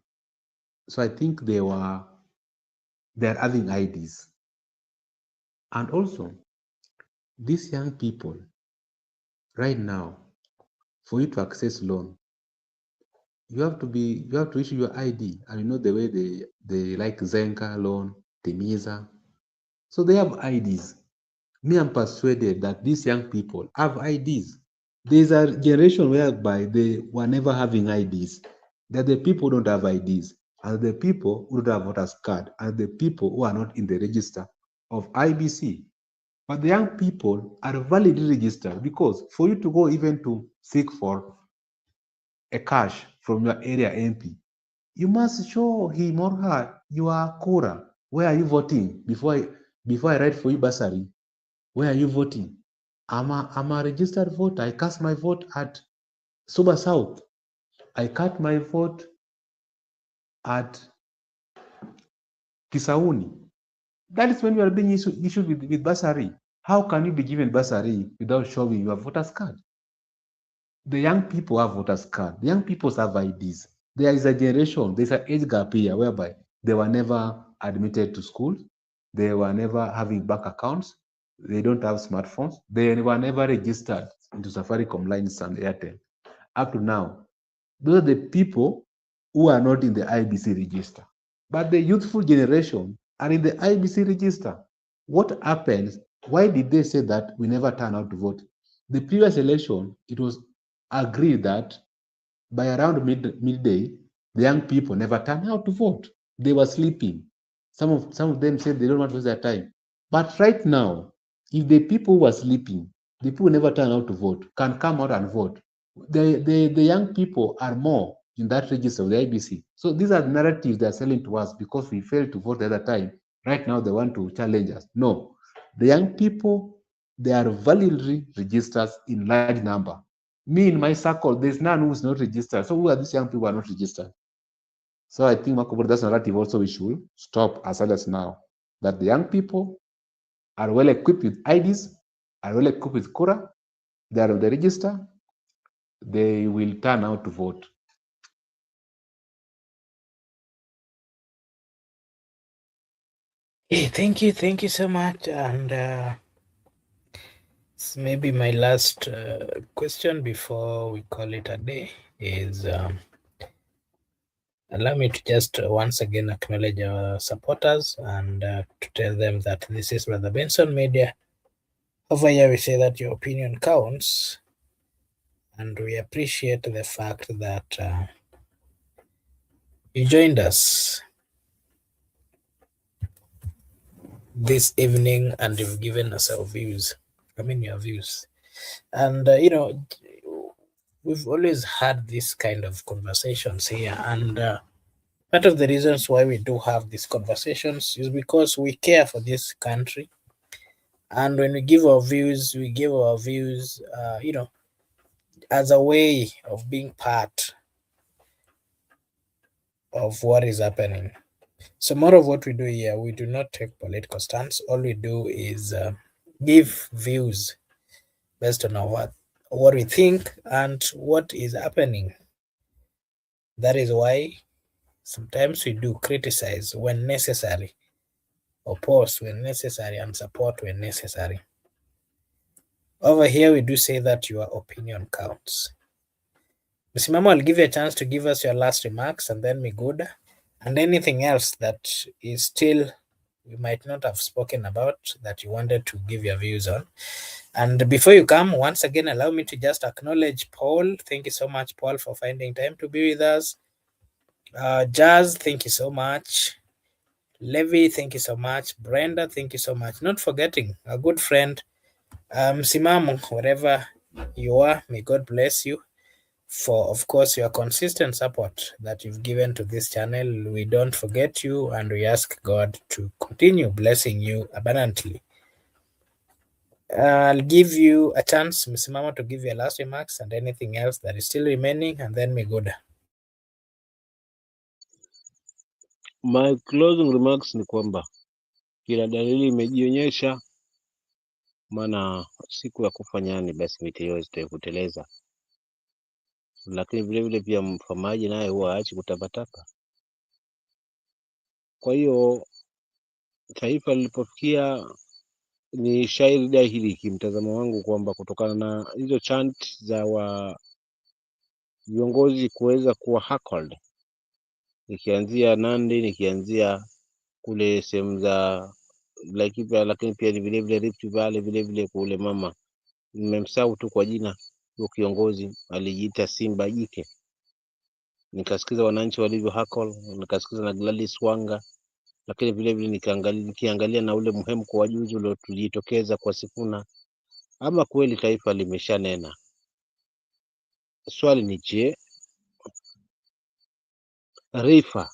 So I think they're having IDs. And also, these young people, right now, for you to access loan, you have to issue your ID. And you know the way they like Zenka loan, Timiza. So they have IDs. Me, I'm persuaded that these young people have IDs. There's a generation whereby they were never having IDs. That the people who don't have IDs, and the people who don't have voters card, and the people who are not in the register of IBC. But the young people are validly registered because for you to go even to seek for a cash from your area MP, you must show him or her your Kura. Where are you voting? Before I write for you bursary, where are you voting? I'm a registered voter. I cast my vote at Suba South. I cast my vote at Kisauni. That is when you are being issued with bursary. How can you be given bursary without showing your voter's card? The young people have voters card. The young people have IDs. There is a generation, there's an age gap here whereby they were never admitted to school. They were never having bank accounts. They don't have smartphones. They were never registered into Safaricom lines and Airtel. Up to now, those are the people who are not in the IBC register. But the youthful generation are in the IBC register. What happens? Why did they say that we never turn out to vote? The previous election, it was agreed that by around midday, the young people never turned out to vote. They were sleeping. Some of them said they don't want to waste their time. But right now, if the people who are sleeping, the people who never turn out to vote, can come out and vote, the young people are more in that register of the IBC. So these are the narratives they're selling to us because we failed to vote the other time. Right now, they want to challenge us. No, the young people, they are validly registered in large number. Me in my circle, there's none who's not registered. So who are these young people who are not registered? So I think that's narrative also we should stop as early as now. That the young people are well equipped with IDs, are well equipped with Kura, they are on the register, they will turn out to vote. Hey, thank you so much. And maybe my last question before we call it a day is allow me to just once again acknowledge our supporters and to tell them that this is Brother Benson Media. Over here, we say that your opinion counts, and we appreciate the fact that you joined us this evening and you've given us our views. I mean, your views. And, we've always had this kind of conversations here. And part of the reasons why we do have these conversations is because we care for this country. And when we give our views, as a way of being part of what is happening. So more of what we do here, we do not take political stance. All we do is give views based on what we think and what is happening. That is why sometimes we do criticize when necessary, oppose when necessary, and support when necessary. Over here, we do say that your opinion counts. Mr. Mama, I'll give you a chance to give us your last remarks and then Miguda, and anything else that is still we might not have spoken about that you wanted to give your views on. And before you come, once again, allow me to just acknowledge Paul. Thank you so much, Paul, for finding time to be with us. Jazz, thank you so much. Levi, thank you so much. Brenda, thank you so much. Not forgetting a good friend, Simamo, wherever you are, may God bless you for, of course, your consistent support that you've given to this channel. We don't forget you, and we ask God to continue blessing you abundantly. I'll give you a chance, Msimama, to give your last remarks and anything else that is still remaining, and then Migoda. My closing remarks ni kwamba kila dalili imejionyesha, maana siku ya kufanyani basi miti hiyo itakuteleza, lakini vile vile pia mfamaji naye huwa haachi kutapatapa. Kwa hiyo taifa lilipofikia, ni shairi dahili kimtazamo wangu kwamba kutokana na hizo chant za viongozi kuweza kuwa heckled, nikianzia Nandi, nikianzia kule sehemu za Laikipia, lakini pia ni vile vile Rift Valley, vile vile kule mama, nimemsahau tu kwa jina, huyo kiongozi alijiita Simba Jike. Nikasikiza wananchi walivyo hackle, nikasikiza na Gladys Wanga, lakini vile vile nikiangalia na ule mhemko wa juzi ule tulijitokeza kwa Sifuna. Ama kweli taifa limeshanena. Swali ni je, Rifa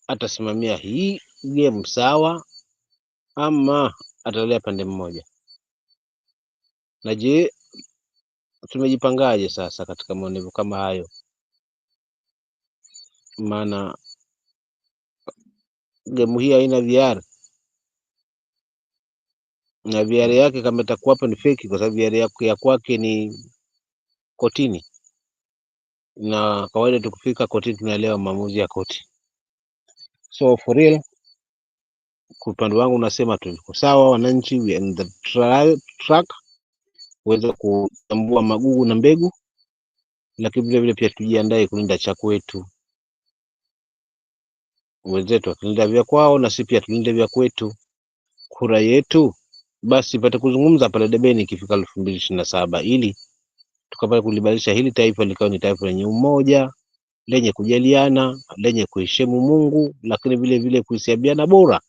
atasimamia hii game sawa ama atalea pande mmoja? Na je, tumejipangaje sasa katika maonevu kama hayo? Maana game hii haina VR, na VR yake kama itakuwa hapo ni fake, kwa sababu VR ya kwake ni kotini, na kawaida tukifika kotini tunaelewa maamuzi ya koti. So for real, kwa upande wangu nasema tuko sawa, wananchi we in the track kuweza kutambua magugu na mbegu, lakini vile vile pia tujiandae kulinda cha kwetu. Wenzetu wakilinda vya kwao na sisi pia tulinde vya kwetu. Kura yetu basi ipate kuzungumza pale debeni ikifika 2027 ili tukapata kulibadilisha hili taifa likawa ni taifa lenye umoja, lenye kujaliana, lenye kuheshimu Mungu, lakini vile vile kuhesabiana bora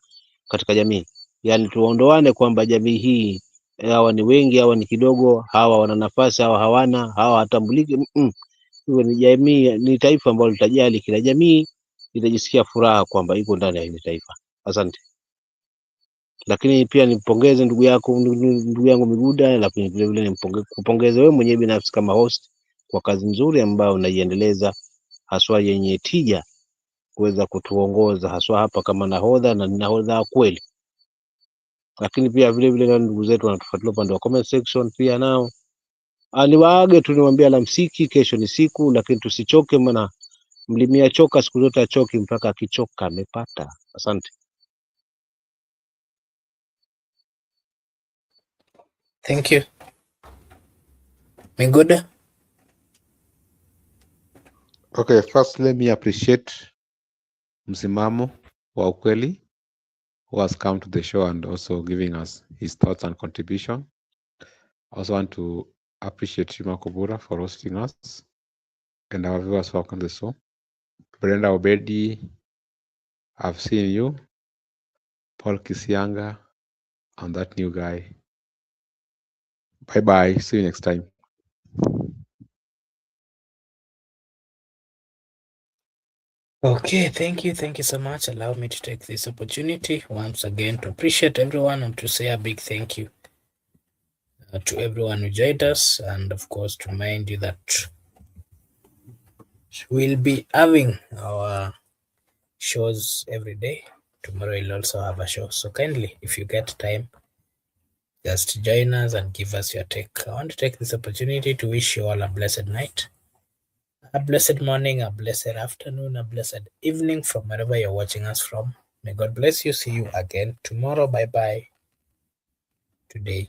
katika jamii. Yani tuondoane kwamba jamii hii hawa ni wengi, hawa ni kidogo, hawa wana nafasi, hawa hawana, hawa hatambuliki. Hiyo ni jamii, ni taifa ambalo litajali kila jamii, litajisikia furaha kwamba iko ndani ya hili taifa. Asante. Lakini pia nimpongeze ndugu yangu Miguda, lakini vile vile nikupongeze wewe mwenyewe binafsi kama host kwa kazi nzuri ambayo unaiendeleza, haswa yenye tija kuweza kutuongoza haswa hapa kama nahodha na nahodha kweli. Lakini pia vile vile na ndugu zetu wanatufuatilia upande wa comment section pia nao aliwaage tu, niwaambia alamsiki, kesho ni siku, lakini tusichoke, maana mlimia choka siku zote achoki mpaka akichoka amepata. Asante. Thank you. Migoda. Okay, first let me appreciate Msimamo wa ukweli who has come to the show and also giving us his thoughts and contribution. I also want to appreciate Shima Kobura for hosting us and our viewers who have come to the show. Brenda Obedi, I've seen you. Paul Kisianga and that new guy. Bye-bye. See you next time. Okay, thank you so much. Allow me to take this opportunity once again to appreciate everyone and to say a big thank you to everyone who joined us, and of course to remind you that we'll be having our shows every day. Tomorrow we'll also have a show, so kindly, if you get time, just join us and give us your take. I want to take this opportunity to wish you all a blessed night, a blessed morning, a blessed afternoon, a blessed evening from wherever you're watching us from. May God bless you. See you again tomorrow. Bye bye. Today.